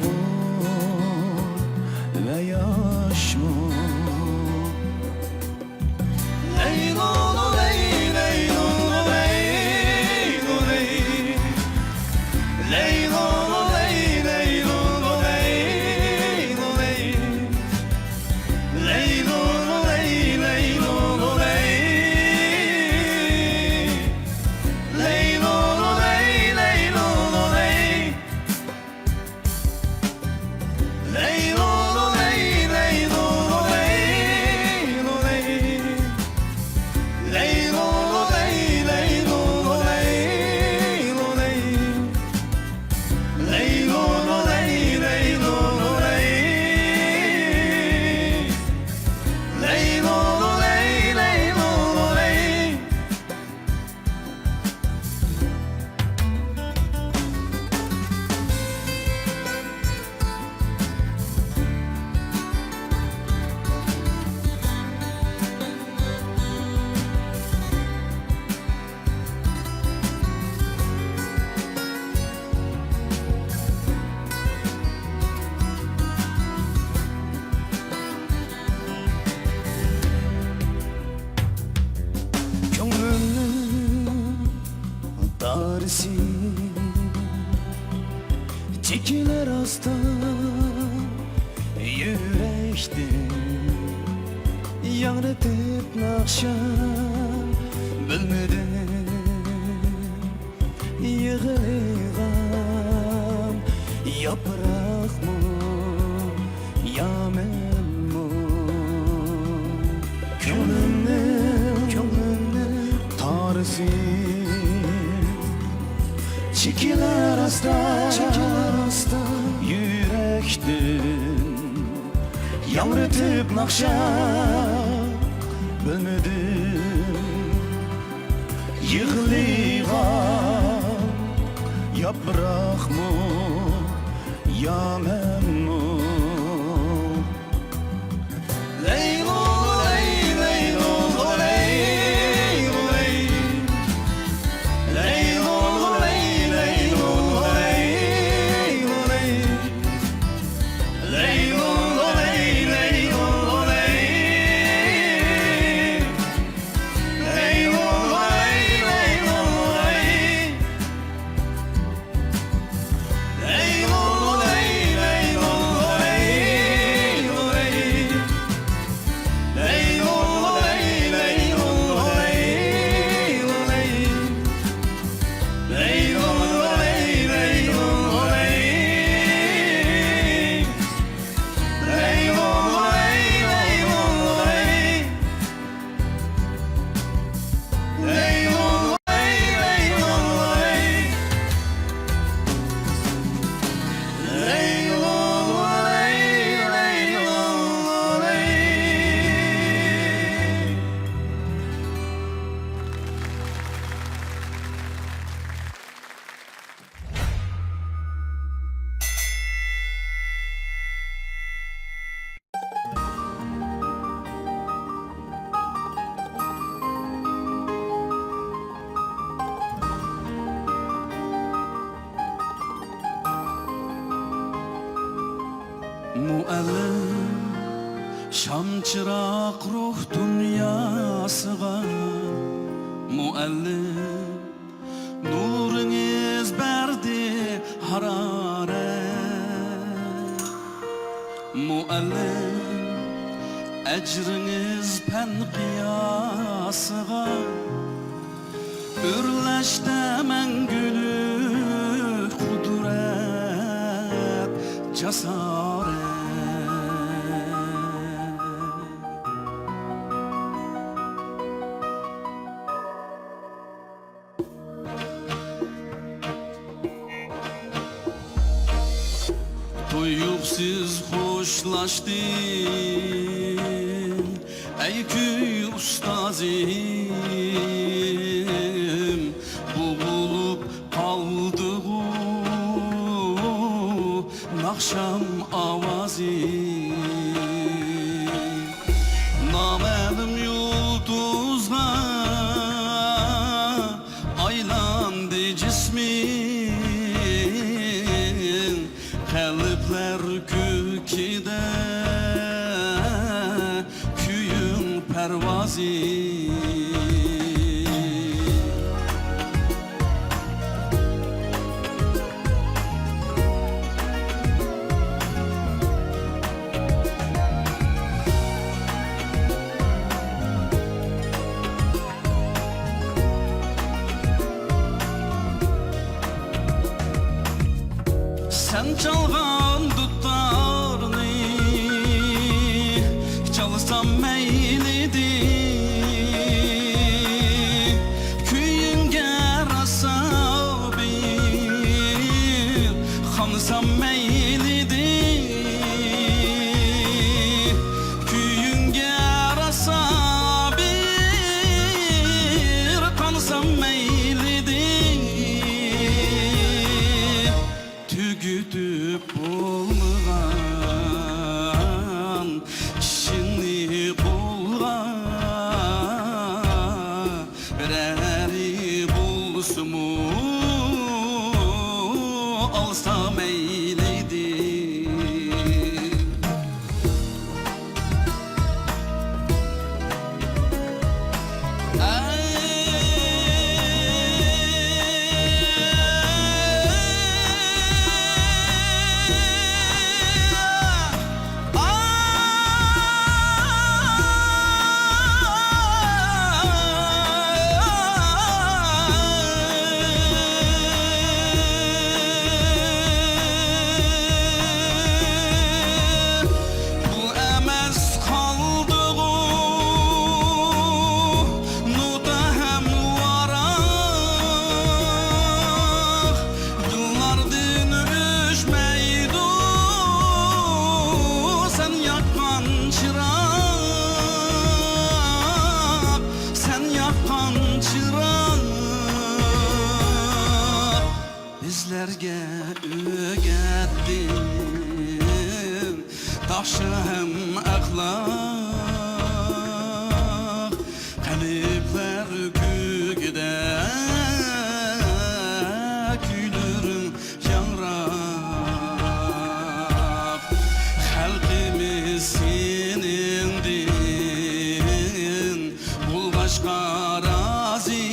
ve yaş mı Leylolu leylolu leylolu Leylolu leylolu leylolu Leylolu leylolu rasta yürektin Yanıtıp nakşa bilmedim Yığılgan yaprak mı yamen mı Gönlümün tarisi Çekiler hasta yürektin Yanıtıp nakşa bilmedim Yığılgan yaprak mı yamen mi Leylo ley leylo ley ley Leylo ley leylo ley ley Leylo ley leylo ley Leylo ley leylo ley Leylo ley leylo ley Leylo ley leylo ley Leylo ley leylo ley Leylo ley leylo ley Leylo ley leylo ley Leylo ley leylo ley Muallim Şam çırak ruh dünyasıga Muallim Nuriniz berdi hararet Muallim Ecriniz pen kıyasıga Ürleşte mengülü kudret Cesaret Tuyuksiz hoşlaştın Ey köy ustazim Boğulup kaldı bu Nakşam avazim Namelim yulduzga Aylandı cismin Kalpler kökide Küyün pervazi Sen çalgan dutlarını Çalsam meylidir yaxşı hem axlaq qalblar kugida kuylarim yangrab xalqimiz senindin bulg'ashqa rozi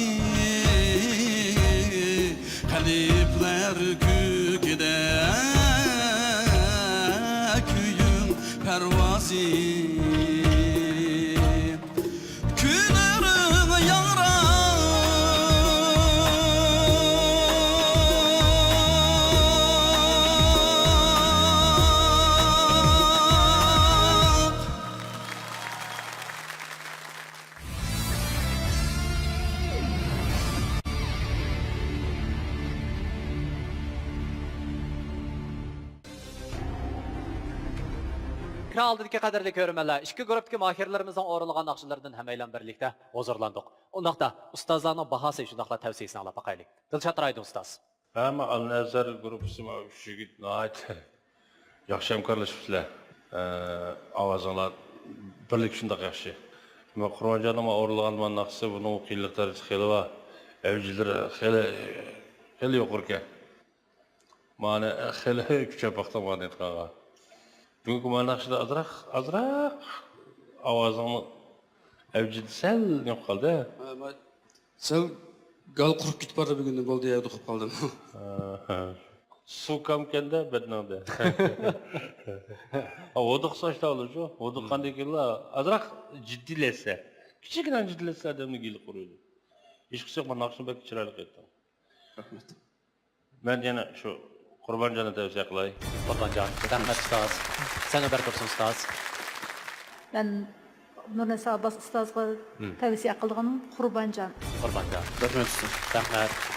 qalblar kugida kuyim parvozi kuylarim yangrab. Ekran aldığındaki kadarlı görünmeler, iki gruptaki mahirlerimizden orulagan nakşılarından hemeyle birlikte huzurlandık. Ondaqda ustazlarının bahası şundaqla tavsiyesini alıp bakaylık. Dilşat Raydın ustaz. Ama Al-Nazar grupusu şu git nahayet yaxşı hamkarlaşıpsizlar. Avazınlar birlik şundaq yaxşı. Ama Qurbancanıma orulgan naqsı bunun qiyinliqlari xeyli var. Evcileri xeyli yoqurken. Mani xeyli küçük baxtan mani etqağa. Bugünkü manaqşıda azraq avazını evcidi sel yok qaldı. Сәл гал құрып кетіп барды бүгіннен болды ya ұқып қалдым. Su kamkende bednade. Oduk saçta olur şu. Oduk kandı ki la azrak ciddilese. Küçükten ciddilese adamı gelip kuruyordu. Hiç kusura bakma nakşın belki çıraylık ettim. Ben yine şu Qurbancanı tavsiye kılayım. Qurbancan, rahmet ustaz. Sen haber tutsun ustaz. Ben Nurnisa Abbas ustazga tavsiye qilganim Qurbanjon. Qurbancan. Рахмет ұстаз.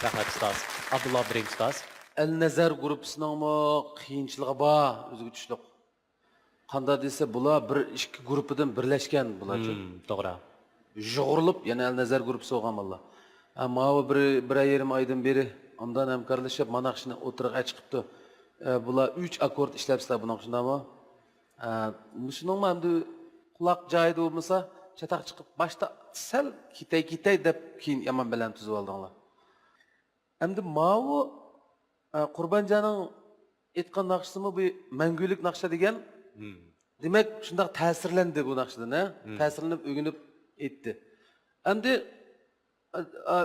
Rahmet ustaz. Abdullah Birim ustaz. El-Nazar gruppusining qiyinchiligi bor, o'ziga tushliq. Qanday desa, bular bir ikki gruppidan birlashgan bularchi. To'g'ri. Jug'urilib, yana El-Nazar gruppusi bo'lgan bular. Ammo bir yarim oydan beri ondan hamkorlashib, manaqshini o'tirg'a chiqibdi. Bular 3 akkord ishlabsizlar buning shundami? Shuning endi quloq joyida bo'lmasa, chataq chiqib, boshda sal kitay deb keyin yomon bilan tuzib oldinglar. Endi mavu Qurbanjanın aytgan naqshimi bu mangulik naqsha degan. Demak, shunday ta'sirlandi bu naqshdan, ta'sirlanib o'rganib aytdi. Endi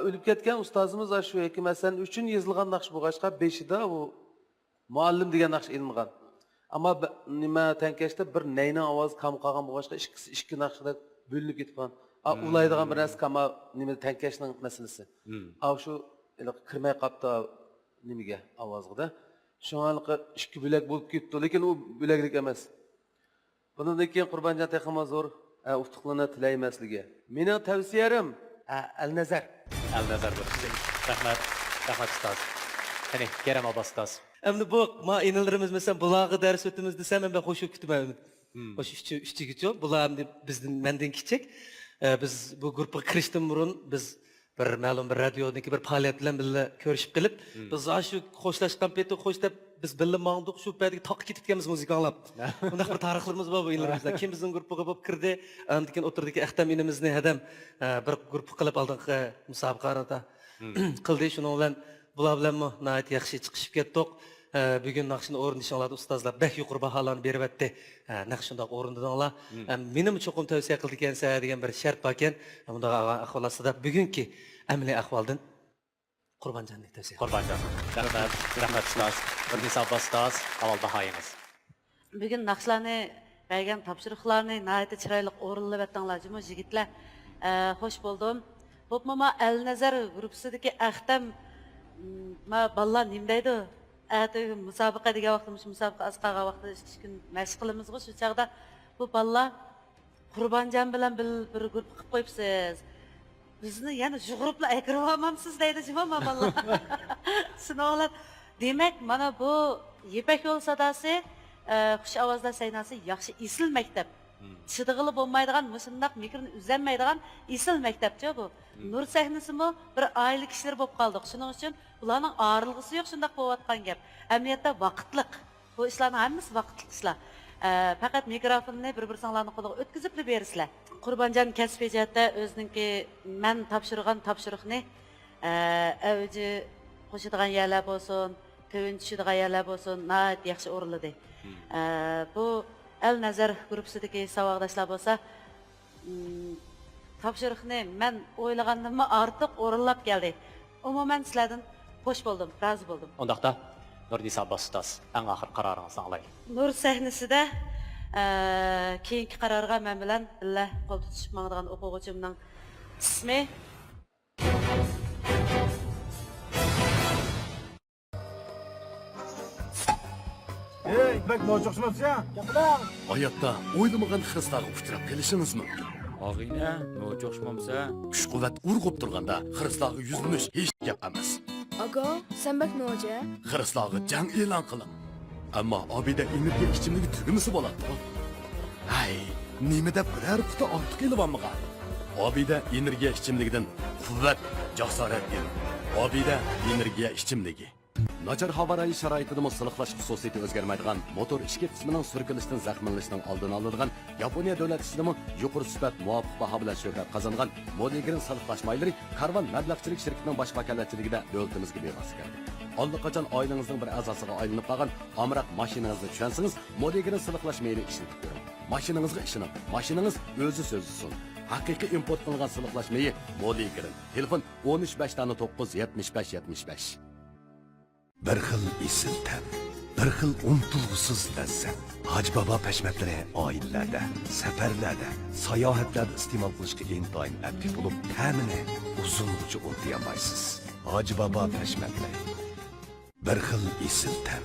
o'lib ketgan ustozimiz shu Hakim Hasan uchun yozilgan naqsh bo'lg'achqa 5ida u muallim degan naqsh ilingan. Ammo nima tankashda bir nayning ovozi kam qolgan bo'lg'achqa ikki naqshda bo'linib ketgan. Ulaydigan bir narsa kama nima tankashning masalasi. Shu kirmay qopdi nimaga ovozida. Shunga ikki bo'lak bo'lib ketdi, lekin u bo'laklik emas. Bundan keyin Qurbanjon texma zo'r utuqlarni tilaymasligi. Mening tavsiyalarim El-Nazar. El-Nazar gruppusi. Rahmet ustaz. Hani Kerem Abbas ustaz. Endi bu ma inillerimiz mesela bulağı ders ötümüz desem ben hoşu kütüme. Hoş üççü gidiyor. Bulağı bizden menden küçük. Biz bu grupa kirişten burun biz bir malum bir radyodaki bir faaliyetlen bile görüşüp gelip biz şu hoşlaşkan peti hoş dep biz bile mağduk şu peti tak gittikimiz müzik anlap. Bunda bir tarihlerimiz var bu inlerimizde. Kim bizim grupa kapıp kirdi. Andikin oturduk ehtem inimizni hedem bir grupa kılıp aldık musabaqada. Kıldı şunu olan bular bilan nəhayət yaxşı çıxışıb getdik. Bugün naqşını o'rnishinglarda ustozlar bək yuqori baholarni beryapti. Naq shundoq o'rnidinglar. Menim cho'qim tavsiya qildi ekansa degan bir shart bor ekan. Bunday ahvolda bugungi amaliy ahvoldan Qurbanjonni tavsiya. Qurbanjon. Rahmat ustaz. Nurnisa Abbas ustaz. Avval bahayınız. Bugün naqshlarni bergan topshiriqlarni nəhayət chiroyli o'rinlab etdinglar, jumush yigitlar. Xo'sh bo'ldim. Bo'pmama El-Nazar gruppusidagi Ahtam ma ballar nima deydi? Musobaqa degan vaqtimiz musobaqa asqaga vaqtida 2 kun mashq qilamiz-ku, shu chaqda bu ballar Qurbanjon bilan bir guruh qilib qo'yibsiz. Bizni yana shu guruhlar akirib olmamsiz deydi jimama ballar. Sinovlar. Demak, mana bu Yepak yo'l sadosi, xush ovozlar saynasi yaxshi esil maktab. Çıdıgılı bo'lmaydigan, mushundaq mikrni uzanmaydigan esil maktabchi bu. Nur sahnasimi bir oila kishilar bo'lib qoldik. Shuning uchun ularning og'irlig'isi yo'q, shundaq bo'layotgan gap. Ahamiyatda vaqtliq. Bu ishlarning hammasi vaqtli ishlar. Faqat mikrofonni bir-birsinglarning qo'liga o'tkazib bersizlar. Qurbonjon kasbiy jihatda o'ziningki men topshirgan topshiriqni avji qo'shadigan yerlar bo'lsin, tövün tushadigan yerlar bo'lsin, nihoyat yaxshi o'rinladi. Bu El Nazar gruppasidagi savodashlar bo'lsa, topshiriqni men o'ylaganimdan ortiq o'rinlab keldi. Umuman sizlardan xo'sh bo'ldim, rozi bo'ldim. Undaqda Nurnisa Abbas ustoz, eng oxir qaroringizni anglaylik. Nur sahnasida keyingi qarorga men bilan birga qo'l tutishib mangdigan o'quvchimning ismi bak nojo'xshimasya. Hayotda o'ylamagan xiristlarga uchrab kelishingiz mumkin. Og'ina, nojo'xshmamsa, Kuch-quvvat urg'ib turganda xiristlarga yuzlanish hech gap emas. Aga, sen bak noja? Xiristlarga jang e'lon qiling. Ammo Obida energiya ichimligi tugimisi bo'ladi. Hay, nimada biror quti ortiq e'lonmagan. Obida energiya ichimligidan quvvat, jasorat ber. Obida energiya ichimligi. Nachar havo rayi sharoitida musliqlash xususiyati o'zgarmaydigan motor ichki qismining surkilishidan zaxmlanishning oldini oladigan Yaponiya davlat ishidimi yuqori sifat muvofiq baho bilan shuhrat qozongan Modigrin soliqlash maylari Karvan mablag'chilik shirkatining bosh vakolatchiligida davlatimizga bevosita keldi. Allaqachon oilangizning bir a'zosiga aylanib qolgan amroq mashinangizni tushunsangiz, Modigrin soliqlash mayli ishlatib ko'ring. Mashinangizga ishoning. Mashinangiz o'zi so'zsiz. Haqiqiy import qilingan soliqlash mayi Modigrin. Telefon 13 Bir xil esil ta'm, bir xil unutilg'usiz lazzat. Hoji Bobo pashmatlari oilalarda, safarlarda, sayohatlarda iste'mol qilishga intoyin afif bo'lib, ta'mini uzungacha unutmaysiz. Hoji Bobo pashmatlari. Bir xil esil ta'm,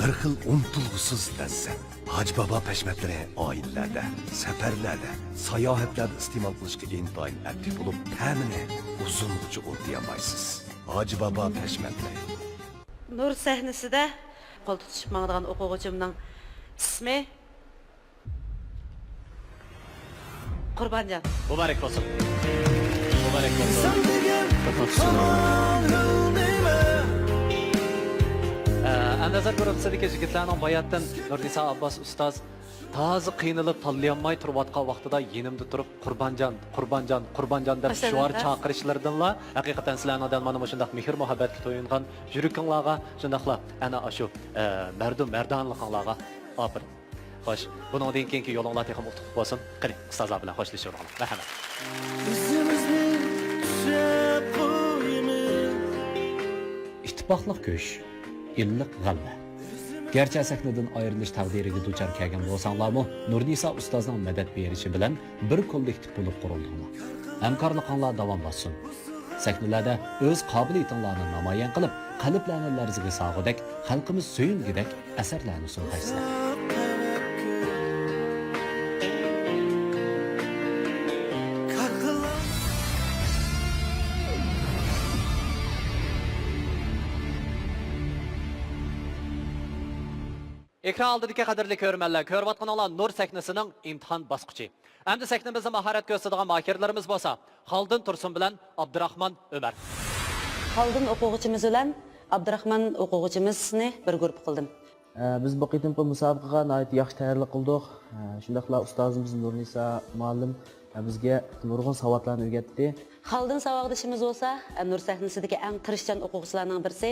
bir xil unutilg'usiz lazzat. Hoji Bobo pashmatlari oilalarda, safarlarda, sayohatlarda iste'mol qilishga intoyin afif bo'lib, ta'mini uzungacha unutmaysiz. Hoji Bobo pashmatlari. Nur sahnasida qo'l tutishib mangdigan o'quvchimning ismi Qurbonjon. Muborak bo'lsin. Muborak bo'lsin. Anazar gruppasidagi yigitlarning bayatdan Nurnisa Abbas ustoz tozi qiynalib tanlayolmay turayotgan vaqtida yenimda turib Qurbonjon deb shuar chaqirishlaridanla haqiqatan sizlarning odamlarni shunday mehr muhabbatga to'yingan yurikinglarga shundaqla ana shu mardonliqinglarga opirin. Xo'sh, bundan keyingi yo'linglar texnik utuq bo'lsin. Qani, ustozlar bilan xo'shlashib o'rganamiz. Rahmat. İttifaqlıq köş, illiq g'alla. Gerçi sahnadan ayrılış taqdiriga duchor kelgan bo'lsanglarmi, Nurnisa ustozning madad berishi bilan bir kollektiv bo'lib qurildilar. Hamkorliklar davomlashsin. Sahnalarda o'z qobiliyatinglarni namoyon qilib, qalblarni larziga sog'idek, xalqimiz suyungidek asarlarni so'zlaysizlar. Ekran oldidagi qadrli ko'rmanlar, ko'rayotganlar Nur sahnasining imtihon bosqichi. Endi sahnamizda mahorat ko'rsatadigan mahirlarimiz bo'lsa, Xaldin Tursun bilan Abdurahmon Umar. Xaldin o'quvchimiz bilan Abdurahmon o'quvchimizni bir guruh qildim. Biz bu qitimqi musobaqaga nihoyat yaxshi tayyorlik qildik. Shundaqla ustozimiz Nurnisa muallim bizga nurg'un savodlarni o'rgatdi. Xaldin savodishimiz bo'lsa, Nur sahnasidagi eng tirishchan o'quvchilarning birisi.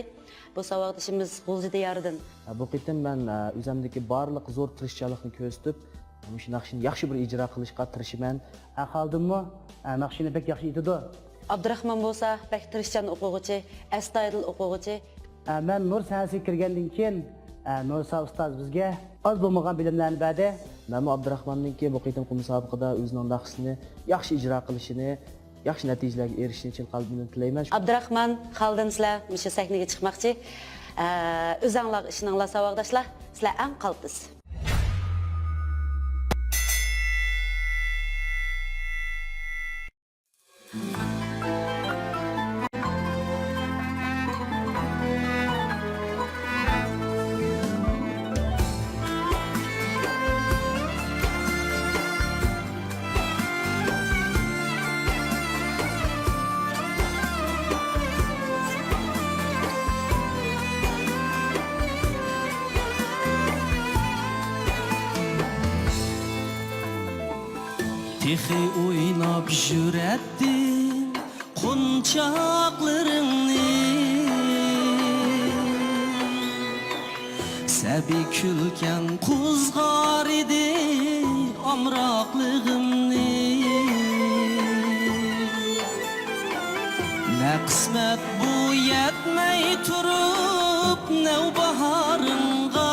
Bu savodishimiz G'ulji diyoridan. Bu qitim men o'zimdagi barliq zo'r tirishchanlikni ko'rsatib, shu naqshni yaxshi bir ijro qilishga tirishiman. Xaldinmi? Naqshini bek yaxshi aytadi. Abdurahmon bo'lsa, bek tirishchan o'quvchi, astoydil o'quvchi. Men Nur sahnasiga kirgandan keyin Nursa ustoz bizga oz bo'lmagan bilimlarni berdi. Men Abdurahmonningki bu qitimqi musobaqada o'zining naqshini yaxshi ijro qilishini, yaxshi natijalarga erishishini chin qalbimdan tilayman. Abdurahmon, Xaldin sizlar o'sha sahnaga chiqmoqchi. O'zinglar ishinglar savodashlar, sizlar eng qalbsiz. Tehi oynab jürettin Kunçaklarını Səbi külken kuzgar idi Amraqlığımni Ne kısmet bu yetmey turup Nevbaharınğa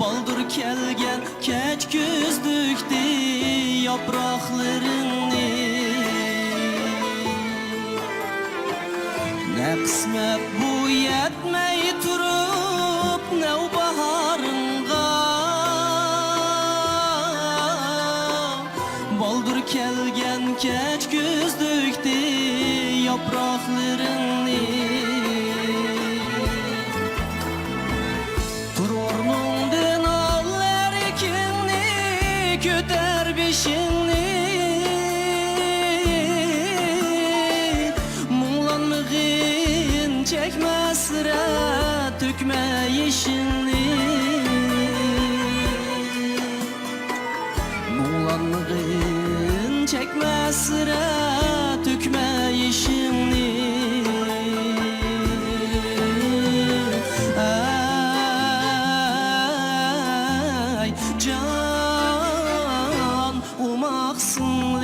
Baldır kelgen keç güzdükti Yapraklarını Ne kısmet bu yetmey turup Nevbaharınğa Baldır kelgen keç güzdükti Yapraklarını Tur ornundan al erkinni Köter beşinni Muğlanmığın çekmezre Tükme işini Muğlanmığın çekmezre Tükme işini Ay can umaksınlı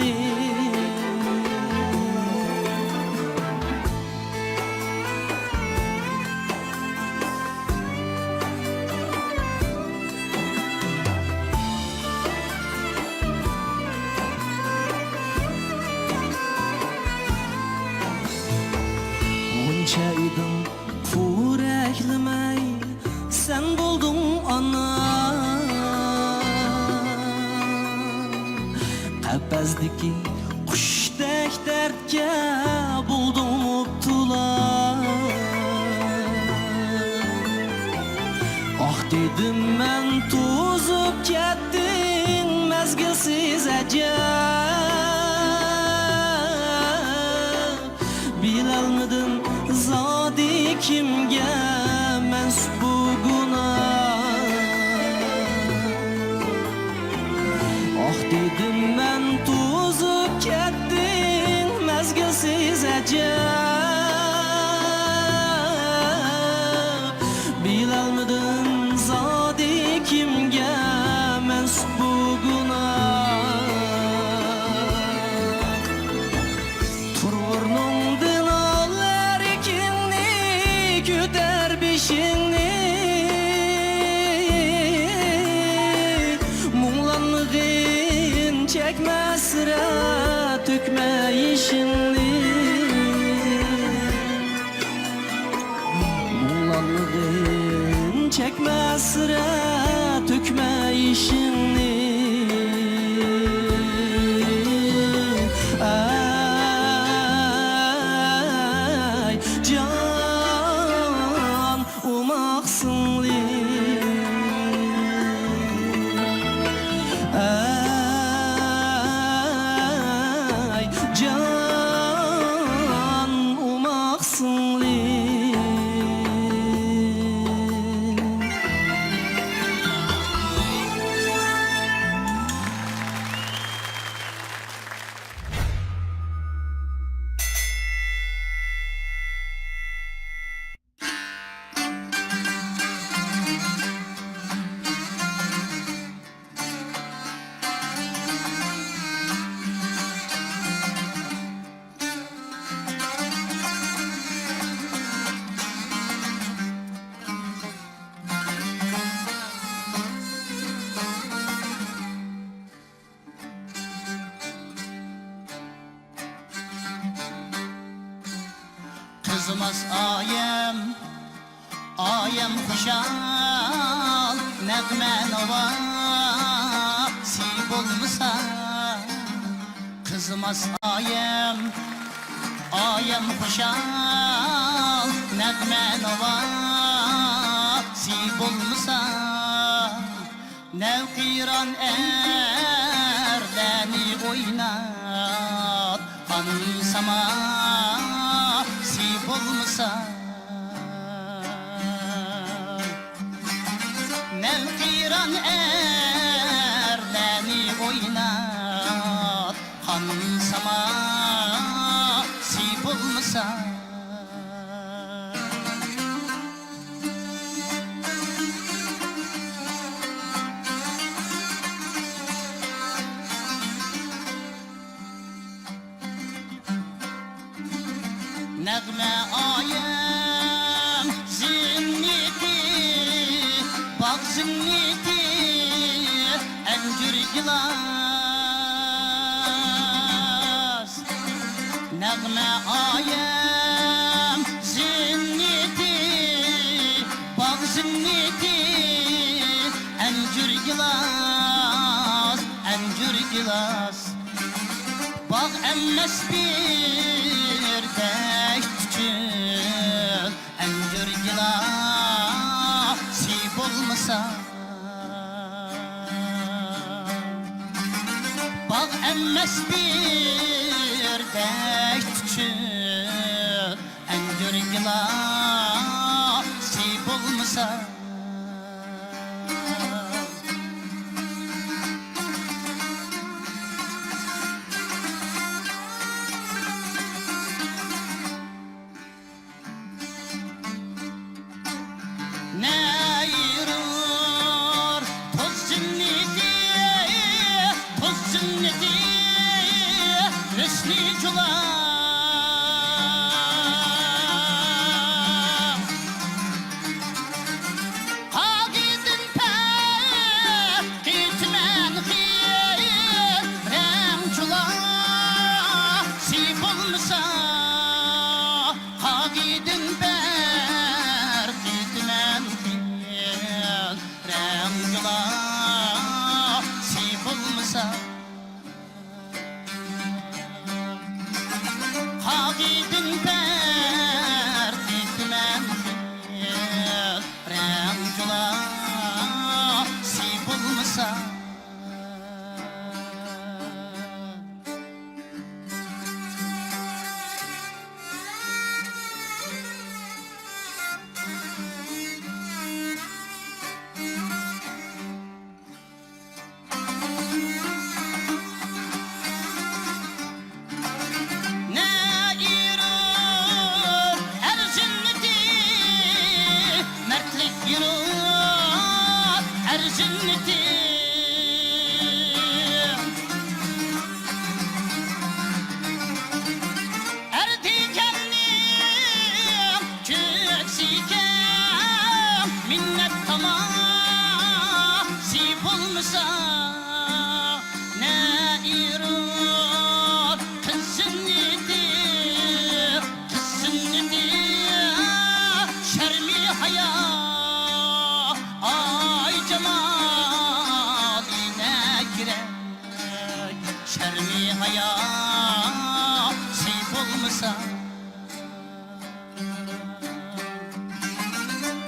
Onçaydım kureklimey Sen buldun ana Qapazdiki qushdek dardga buldum mubtula Ah dedim men to'zib ketding mezgilsiz ajab Bilolmadim zodi kimga mansub bu gunoh Ah dedim men to'zib ketding mezgilsiz ajab Bilolmadim zodi kimga mansub bu gunoh Tur o'rningdan ol erkinni Ko'tar beshingni Muğlanmığın çekmezre Tükme işini Muğlanmığın çekmezre Tükme işini Ay can umaksınlı Ay can umaksınlı Kızımız ayem kuşal Nəğmən ova sib olmasa Kızımız ayem kuşal Nəğmən ova sib olmasa Nevqiran erdəni oynat Kanı sama sib olmasa Nevqiran Bagzimniti Encür gilas Nagme ayem Zinniti Bagzimniti Encür gilas Encür gilas Bak emmes bir dek tükür Encür gilas Sip olmasa Bak emmes bir dek tükür Encür gilas Sip olmasa Neyrur toz cinneti toz cinneti resmi culam Hagidin pek gitmen khir rem culam sip olmasa Hagidin pek Hagidin per gitmem Remcula sip olmasa Şermi hayat sip olmasa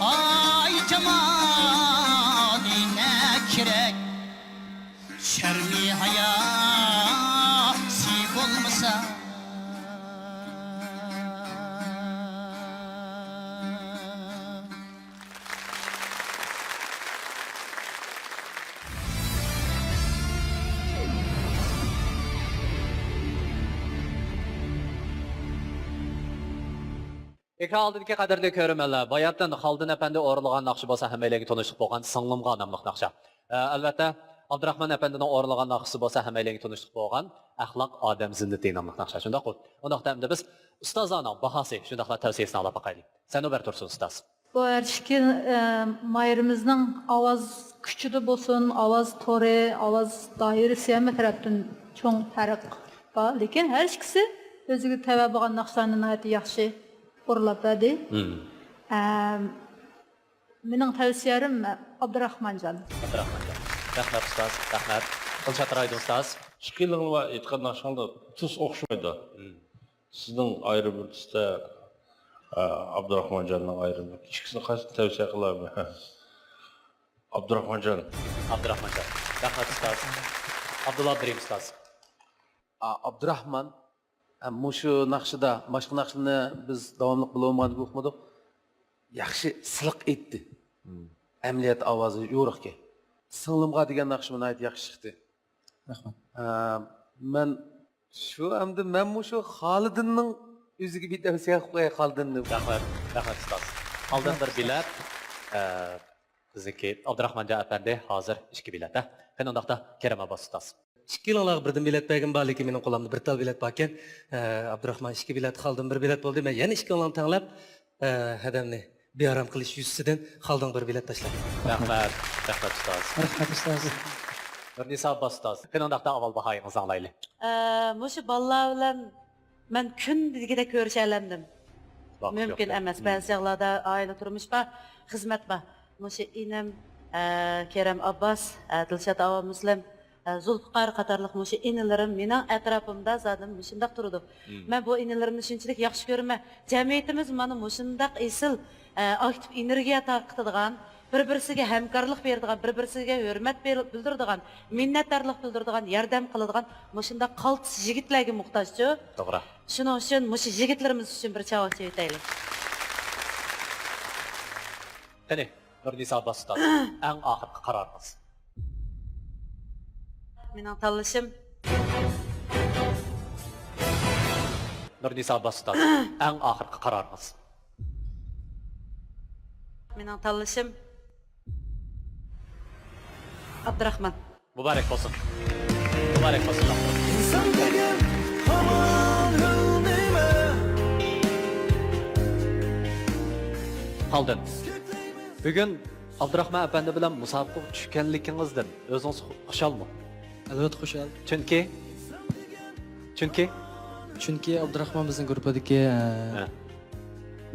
Ay cemaline kirek Şermi hayat sip olmasa Ekran aldığındaki qadrli körümələr, bayatdan Xaldın əpəndi orlagan naqşı bolsa həməyləgi tanışlıq bolğan Sınlımğa namlıq naqşa. Əlbəttə, Abdurrahman əpəndinin orlagan naqşı bolsa həməyləgi tanışlıq bolğan Əxlaq Adəm Zinditi namlıq naqşa. Şundaq o. Ondaqda əmdə biz ustazlarının bahası, şundaqla tövsiyesini alıb baxayıq. Sən öbər tursun ustaz. Bu erişkin mayırımızın avaz küçüdü bolsun, avaz tori, avaz dairesi hem tərəfdən çoğun fərq var. Lakin hər ikisi özünü təvə bolğan naqşlarının ayəti yaxşı Urlab bədi. Mening tavsiyələrim Abdurrahmancan. Abdurahmancan. Rəhmət ustaz, rəhmət. Qılçatıraydı ustaz. Şıqılığın var, etqad naqşanda tuz oxşmaydı. Sizin ayrı bir tüsdə Abdurahmancan'ın ayrı bir. İkisini qaysını tavsiyə qılarım? Abdurahmancan. Abdurahmancan. Rəhmət ustaz. Abdullah Birim ustaz. Abdurahman Muşu naqşida, başqa naqşini biz davamlıq bilolmagan deb o'qimadik. Yaxshi siliq etdi. Əməliyyat ovozi yo'q ki. Singlimga degan naqsh meni ayt yaxshi chiqdi. Rahmat. Men shu endi men shu Xolidinning o'ziga bir tavsiya qilib qo'yay Xolidinni. Rahmat. Rahmat ustaz. Oldin bir bilet. Bizniki Abdurahmancan efendi hozir 2 bilet. Ben ondaqda Kerem Abbas ustaz. 2 yıllar birden bilet begim var ki benim qo'limda bir tal bilet barken Abdurahman 2 bilet kaldım, bir bilet oldu. Ben yana 2 yıldan tanlab adamni bearam qilish yuzasidan xaldan bir bilet tashladim. Rahmat ustoz. Rahmat ustoz. Nurnisa Abbas ustoz. Qanaqda avval bahoyingizni anglaylik. Mushu bolalar bilan men kundagida ko'rishalandim. Mümkün emas. Bazı yağlarda aile turmuş var, hizmet var. Mushu inim Kerem Abbas, Dilşat Ava Muslim, Zulfiqar qatarlıq mushu inilerim mening atrofimda zadim mushundaq turdi. Men bu inilerimni shunchalik yaxshi ko'raman. Jamiyatimiz mana mushundaq esil aktiv energiya tarqatadigan, bir-birisiga hamkorlik beradigan, bir-birisiga hurmat bildiradigan, minnatdorlik bildiradigan, yordam qiladigan mushundaq qaltis yigitlarga muhtojchu. To'g'ri. Shuning uchun mushu yigitlarimiz uchun bir chavoq aytaylik. Qani, Nurnisa Abbas ustoz, eng oxirgi qaroringiz. Mening tanlashim Nurnisa Abbas ustoz, eng oxirgi qaroringiz. Mening tanlashim Abdurahman. Muborak bo'lsin. Muborak bo'lsin. İnsan degan hamon nima? Qoldim. Bugun Abdurahman apandi bilan musobaqa tushganligingizdan o'zingiz xushalmi? Albatta xushal. Chunki Abdurahman bizning guruhdagi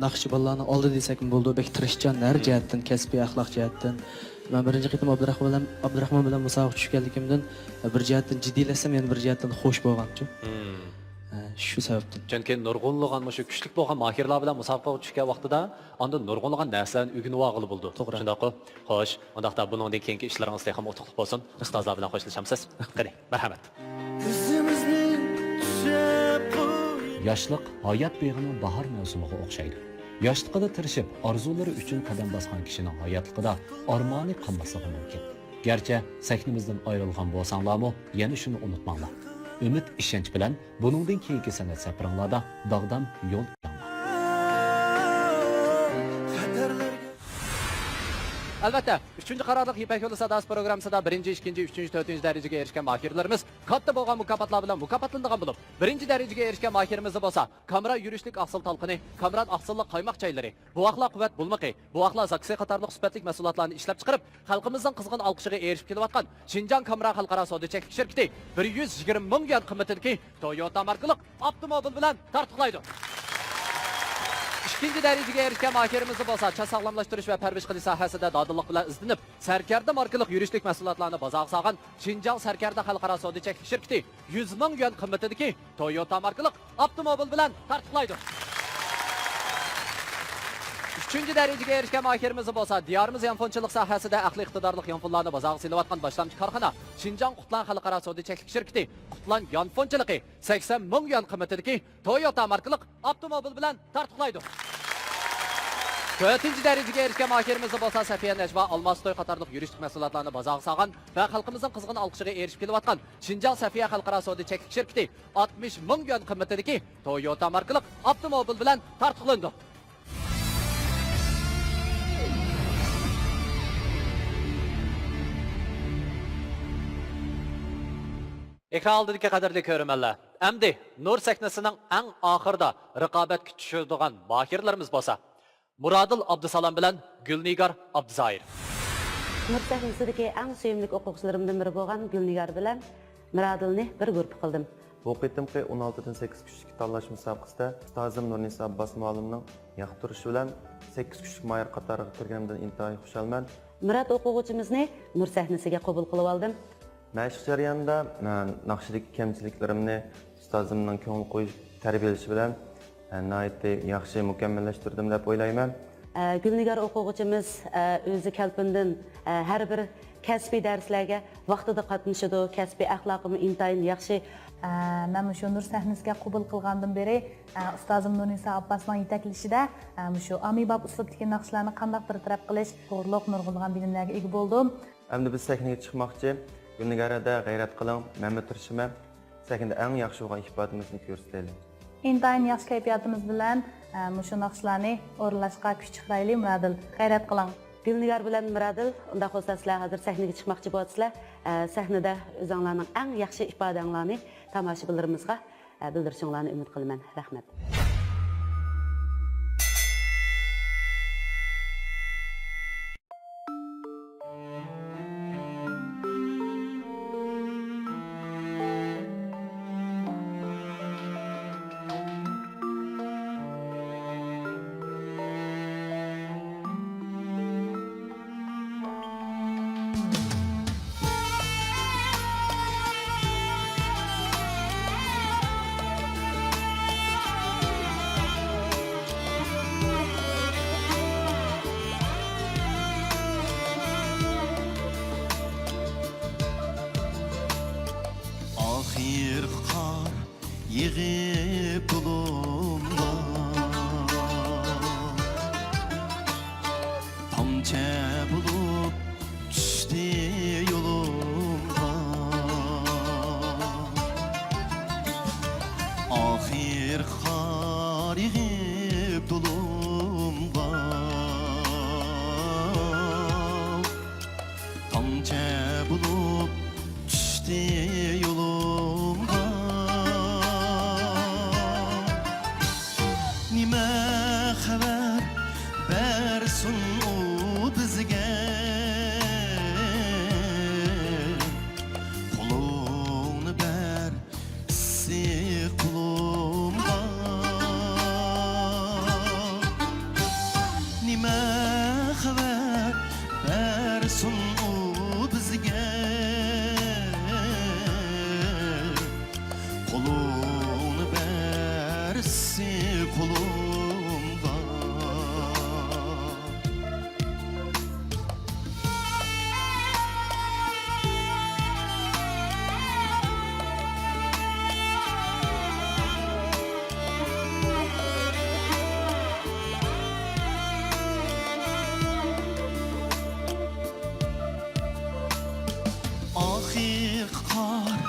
Naqshbonlarning oldi desak bo'ldi, bek tirishchan har jihatdan, kasbiy axloq jihatdan. Men birinchi qitim Abdurahman bilan musobaqa tushganligimdan bir jihatdan jiddiylasam, yana bir jihatdan xush bo'lgancha. Shu sababdan. Chunki nurg'unlagan shu kuchli bo'lgan mahirlar bilan musobaqaga tushgan vaqtida unda nurg'unlagan narsalarni o'rganib olg'ili bo'ldi. Shundaqmi? Xo'sh, undaqda buningdan keyingi ishlaringiz ham o'tliq bo'lsin. Ustozlar bilan xo'shlashamsiz. Qani, marhamat. Yoshlik hayot beg'ining bahor mavsumiga o'xshaydi. Yoshligida tirishib, orzulari uchun qadam bosgan kishining hayotligida armoni qolmasligi mumkin. Garchi sahnimizdan ayrilgan bo'lsanglarmi, yana shuni unutmanglar. Ümid ishonch bilan buningdan keyingi san'at safaringlarda dog'dam yo'l Albatta, 3-chi qarorliq Ipak yo'li sadasi programmasida 1-chi, 2-chi, 3-chi, 4-chi darajaga erishgan mahirlarimiz katta bo'lgan mukofotlar bilan mukofotlangan bo'lib, 1-chi darajaga erishgan mahirimiz bo'lsa, kamera yurishlik aqsil talqini, kamera aqsillik qaymoq chaylari, buvoqlar quvvat bulmiqi, buvoqlar zaksi qatorliq sifatlik mahsulotlarni ishlab chiqarib, xalqimizning qizg'in olqishiga erishib kelayotgan Xinjiang kamera xalqaro savdo cheklik shirkati 120 ming yuan qimmatidagi Toyota markali avtomobil bilan tartiqlaydi. 2-chi darajaga erishgan mahirimiz bo'lsa, cha sog'lomlashtirish va parvarish qilish sohasida dodillik bilan izlanib, Sarkarda markali yurishlik mahsulotlarni bozorga solgan Xinjiang Sarkarda xalqaro savdo cheklik shirkati 100 ming yuan qimmatidagi Toyota markali avtomobil bilan tartiqlaydi. 3-chi darajaga erishgan mahirimiz bo'lsa, diyorimiz yanfonchilik sohasida aqli iqtidorli yanfonlarni bozorga solayotgan boshlamchi korxona Xinjiang Qutlan xalqaro savdo cheklik shirkati Qutlan yanfonchiligi 80 ming yuan qimmatidagi Toyota markali avtomobil bilan tartiqlaydi. 4-chi darajaga erishgan mahirimiz bo'lsa, Safiya Najma Almastoy qatorliq yurishlik mahsulotlarni bozorga solgan va xalqimizning qizg'in olqishiga erishib kelayotgan Xinjiang Safiya xalqaro savdo cheklik shirkati 60 ming yuan qimmatidagi Toyota markali avtomobil bilan tartiqlandi. Ekran oldidagi qadrli ko'rmanlar, endi Nur sahnasining eng oxirida raqobatga tushadigan mahirlarimiz bo'lsa, Muradil Abdusalom bilan Gulnigar Abduzoir. Nur sahnasidagi eng sevimli o'quvchilarimdan biri bo'lgan Gulnigar bilan Muradilni bir guruh qildim. Bu qitimqi 16dan 8 kuchlik tanlash musobaqasida ustozim Nurnisa Abbas muallimning yaxshi turishi bilan 8 kuchlik mahir qatoriga kirganimdan intayin xushalman. Murad o'quvchimizni Nur sahnasiga qabul qilib oldim. Mashq jarayonida naqshidagi kamchiliklarimni ustozimning ko'ngil qo'yish tarbiyalashi bilan nihoyatda yaxshi mukammallashtirdim deb o'ylayman. Gulnigar o'quvchimiz o'zi kalpindan har bir kasbiy darslarga vaqtida qatnashadi, kasbiy axloqimi intayin yaxshi. Men shu Nur sahnasiga qabul qilgandan beri ustozim Nurnisa Abbasning yetaklashida shu amibab uslubdagi naqshlarni qanday bir taraf qilish, to'g'riliq nurg'unlagan bilimlarga ega bo'ldim. Endi biz sahnaga chiqmoqchi. Gulnigarada g'ayrat qiling, men tirishima. Sahnada eng yaxshi bo'lgan ifodamizni ko'rsataylik. Intayin yaxshi kayfiyatimiz bilan shu naqshlarni o'rlashga kuch chiqaraylik, Muradil. G'ayrat qiling. Gulnigar bilan Muradil, unda xo'sasizlar hozir sahnaga chiqmoqchi bo'lsizlar. Sahnada o'zinglarning eng yaxshi ifodanglarni tomoshabinlarimizga bildirishinglarni umid qilaman. Rahmat. yığıp tulumda Tamçe bulup düştü yolumda Ahir kar yığıp tulumda Tamçe bulup düştü yolumda Nime haber bersun o bizge Kulunu ber si kulumda Nime haber bersun o bizge Kulunu bersi kulumda Ahir kar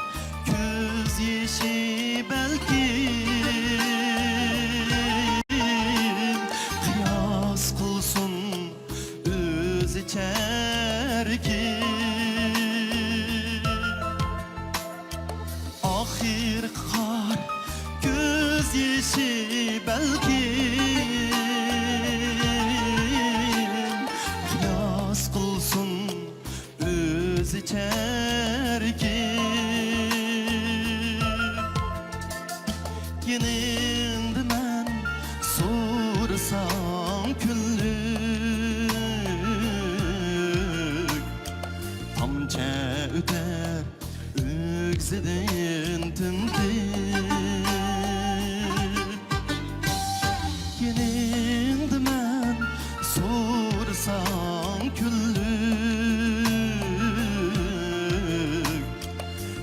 göz yeşi belki Kıyas kılsın öz içer ki Ahir kar göz yeşi belki Kıyas kılsın öz içer ki Yenildi men sorsam küllük Tamçe öter ögzedin tümdük Yenildi men sorsam küllük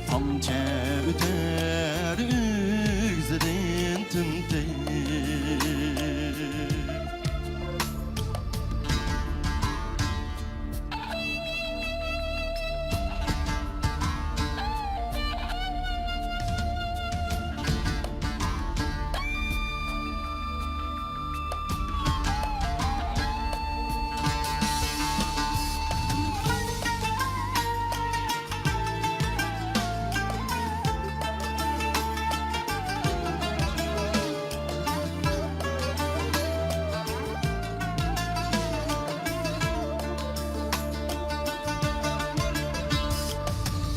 Tamçe öter ögzedin tümdük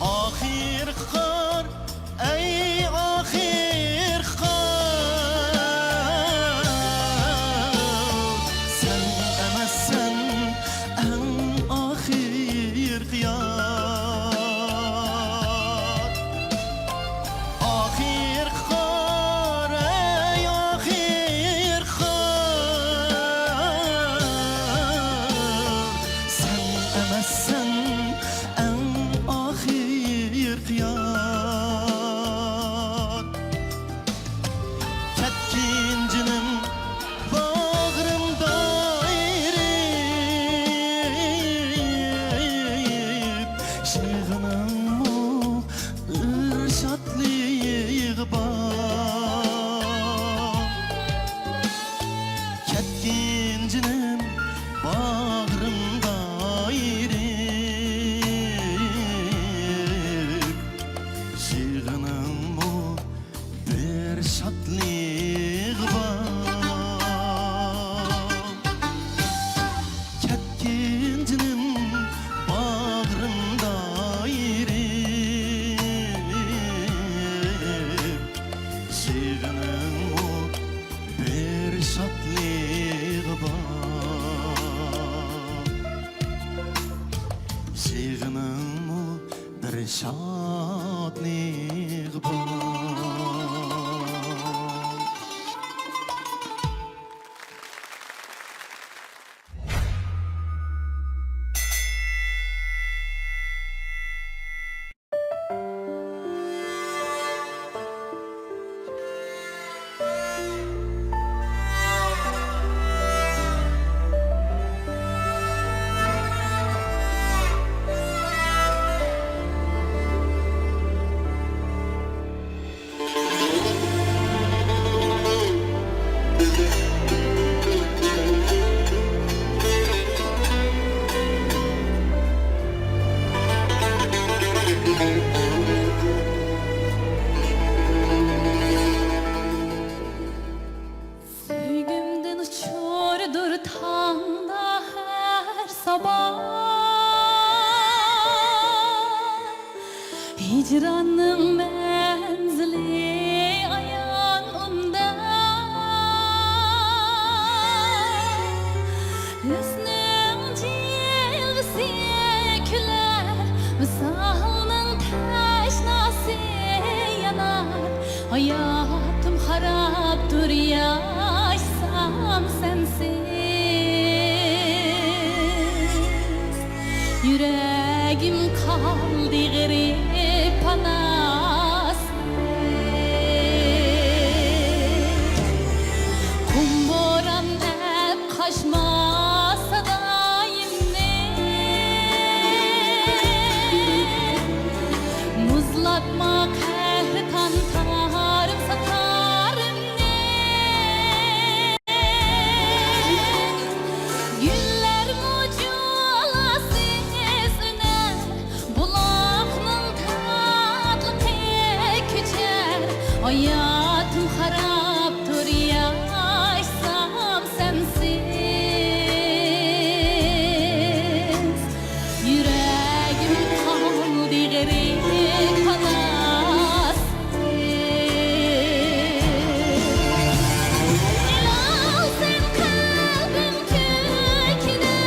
Ahir kar, ey ahir kar Sen emezsen en ahir kıyar Ahir kar, ey ahir kar Sen emezsen en ahir kıyar Ketkincinin bağrımda erip Şığının mu ırşatlığı var Ketkincinin bağrımda erip Şığının mu bir şatlığı var Ketkincinin bağrında erip Şığının mu bir şatlığı var Şığının mu bir şatlığı var Hicranın menzili ayağında Hüsnün cilvesi küler Misalının teşnası yanar Hayatım haraptır yaşsam sensiz Yüreğim kaldı garip anasız Kum boran hep kaçmasa daimni Muzlatma kahri tantarım satarım ne Güller muculasız üner Bulakның tatlı tek içer Hayatım haraptır yaşsam sensiz Yüreğim kaldı garip anasız Hilal sen kalbim köküne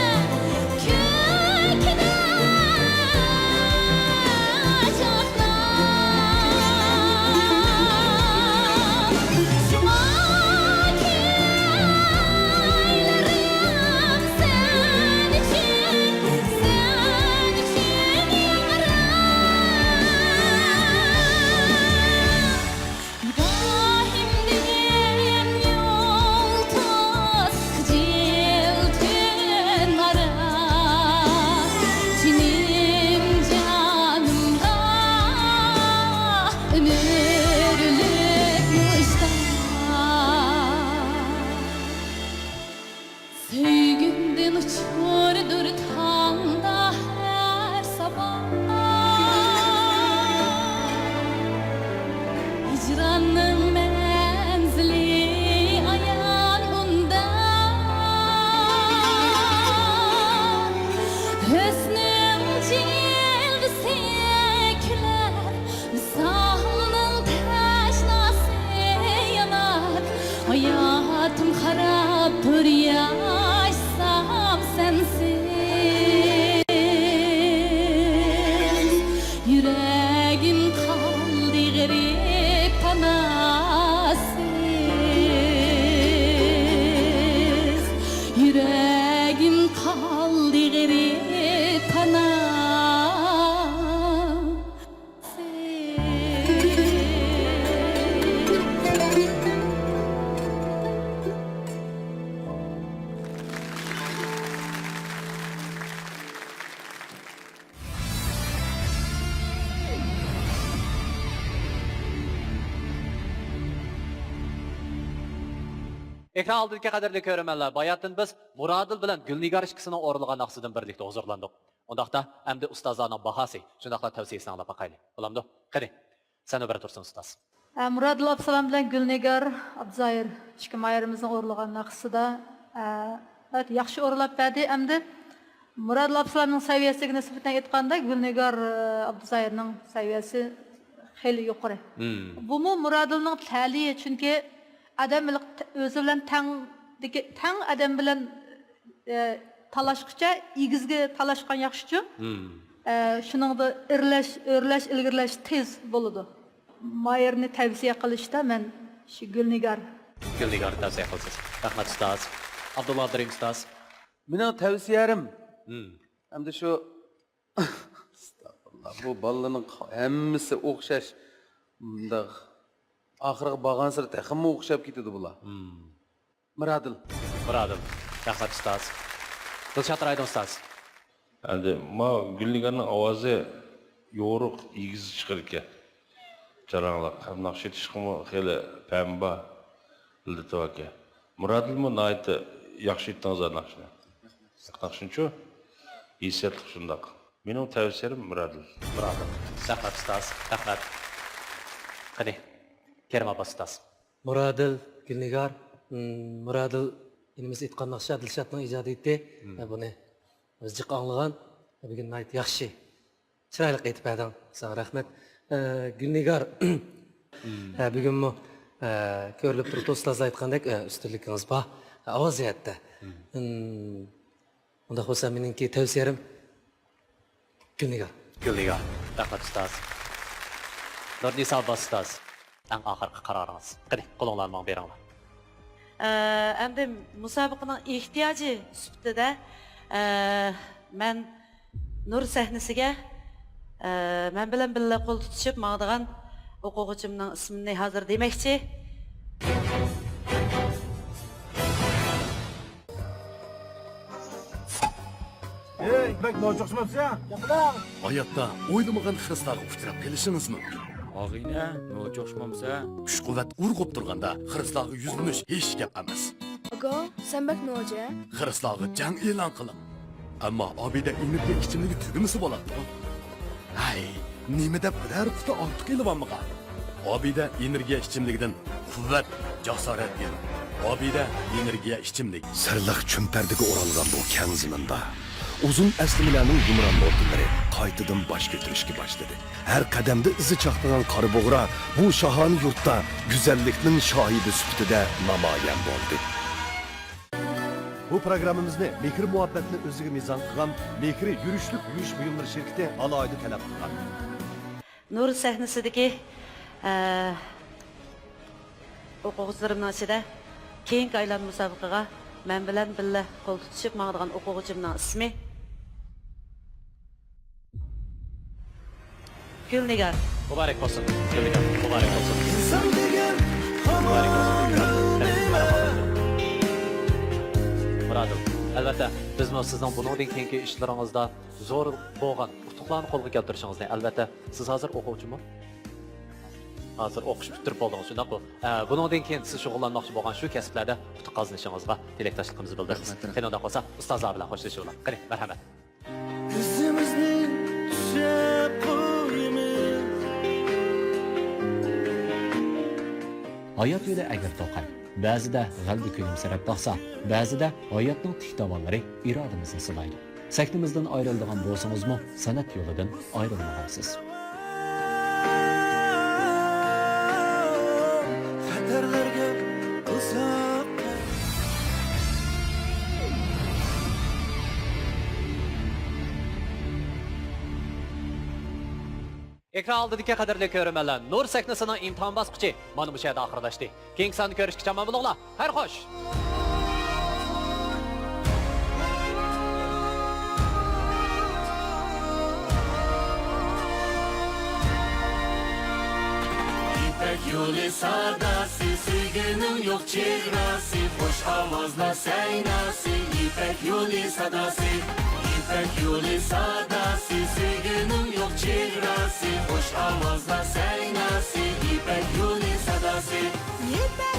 Sevgimden uçurdur tanda her sabah Hicranın menzili ayağında Hüsnüm cilvesi küler Misalının teşnası yanar Hayatım haraptır yaşsam sensiz Yüreğim kaldı garip anasız Yüreğim kaldı garip Ekran aldığındaki kadarıyla görümenler, bayatın biz Muradil bilen Gülnigar işkisinin orluğan aksıdın birlikte huzurlandık. Ondaqda hem ustazlarının bahası, şundaqla tavsiyesini alap bakaylı. Olamdı? Qani, sen öbür tursun ustaz. Muradil Absalam bilen Gülnigar Abzayir işki mayerimizin orluğan naqsıda evet, yaxşı orlap verdi. Emdi Muradil Absalamның seviyesiga nisbatan aytganda Gülnigar Abzayirning seviyesi xeyli yuqori. Bumu Muradilning taliyi çünkü adamlik özü bilen tang adam bilen talaşqıça igizge talaşqan yaxşıcı. Şuningda örleş ilgirleş tez boludu. Mayerni tavsiye qilishda men shu Gülnigar tavsiye qilsiz. Rahmat ustaz. Abdulla Abdurim ustaz. Mening tavsiyalarim hamda shu astag'firullah bu bolalarning hammasi o'xshash bundaq oxirgi borgan sari texmi o'xshab ketadi bular. Muradil. Rahmat ustaz. Dilshod Raydon ustaz. Endi ma Gülnigarning ovozi yo'riq, egiz chiqar ekan. Jaranglar, naqsh etishqimi xeyli pamba bildi aka. Muradilmi nayt yaxshi etdingizlar naqshni. Naqshinchu hissiyatli shundaq. Mening tavsiyam Muradil. Rahmat ustaz. Rahmat. Qani, Kerim Abbas ustaz. Muradil, Gülnigar, Muradil inimiz aytgan naqsha Dilshodning ijodiyati buni o'ziq anglagan. Bugun nayt yaxshi. Chiroyli aytib berding. Sana rahmat. Gülnigar, bugün mu ko'rilib turibdi ustoz aytgandek ustunligingiz bor ovoz jihatda. Unda bo'lsa meningki tavsiyam Gülnigar. Gülnigar. Rahmat ustoz. Nurnisa Abbas ustoz. Eng oxirgi qaroringiz. Qani, qo'linglarni menga beringlar. Endi musobaqaning ehtiyoji sifatida men Nur sahnasiga men bilan birga qo'l tutishib maqtagan o'quvchimning ismini hozir demoqchi. Bak nojo'xshimabsiz ya? Hayotda o'ylamagan xiristlarga uchrab kelishingiz mumkin. Og'ayna, nojo'xshimamsa? Kuch-quvvat urg'ib turganda xiristlarga yuzlanish hech gap emas. Ago, sen bak noja? Xiristlarga jang e'lon qiling. Ammo Obida inibga ichimligi tugimisi bo'ladi. Hay, nima deb biror quti ortiq elvanmiga? Obida energiya ichimligidan quvvat, jasorat kel. Obida energiya ichimlik. Sirliq chumpardiga o'ralgan bu keng zaminda uzun aslimalarning yumron bo'lginlari qaytadan bosh ko'tarishga boshladi. Har qadamda izi chaqnagan qora bo'g'ra bu shahoni yurtda go'zallikning shohidi sifatida namoyon bo'ldi. Bu programmamizni Mehr muhabbatni o'ziga mezon qilgan Mehri yurishlik yurish buyumlari shirkati alohida talab qilgan. Nur sahnasidagi o'quvchilarimning ichida keyingi aylan musobaqaga men bilan birga qo'l tutishib maqtagan o'quvchimning ismi Gülnigar. Muborak bo'lsin. Gülnigar, muborak bo'lsin. Murodov, albatta biz sizning buningdan keyingi ishlaringizda zo'r bo'lgan yutuqlarni qo'lga keltirishingizni albatta siz hozir o'quvchimi? Hozir o'qish bitirib bo'ldingiz, shundaqmi? Buningdan keyin siz shug'ullanmoqchi bo'lgan shu kasblarda yutuq qozonishingizga tilakdoshligimizni bildiramiz. Qani unda qolsa ustozlar bilan xo'shlashinglar. Qani, marhamat. Hayot yo'li agar to'qay, ba'zida g'aldi kulimsirab taqsa, ba'zida hayotning tik tomonlari irodamizni silaydi. Saktimizdan ayriladigan bo'lsangizmi, san'at yo'lidan ayrilmaysiz. Ekran oldidagi qadrli ko'rmanlar, Nur sahnasining imtihon bosqichi mana bu yerda oxirlashdi. Keyingi sonni ko'rishgacha omon bo'linglar. Xayr xo'sh. İpek yolu sadası, sevginin yok çehrası, hoş avazla seynası. İpek yolu sadası, İpek yolu sadası, sevginin yok çehrası, hoş avazla seynası. İpek yolu sadası, İpek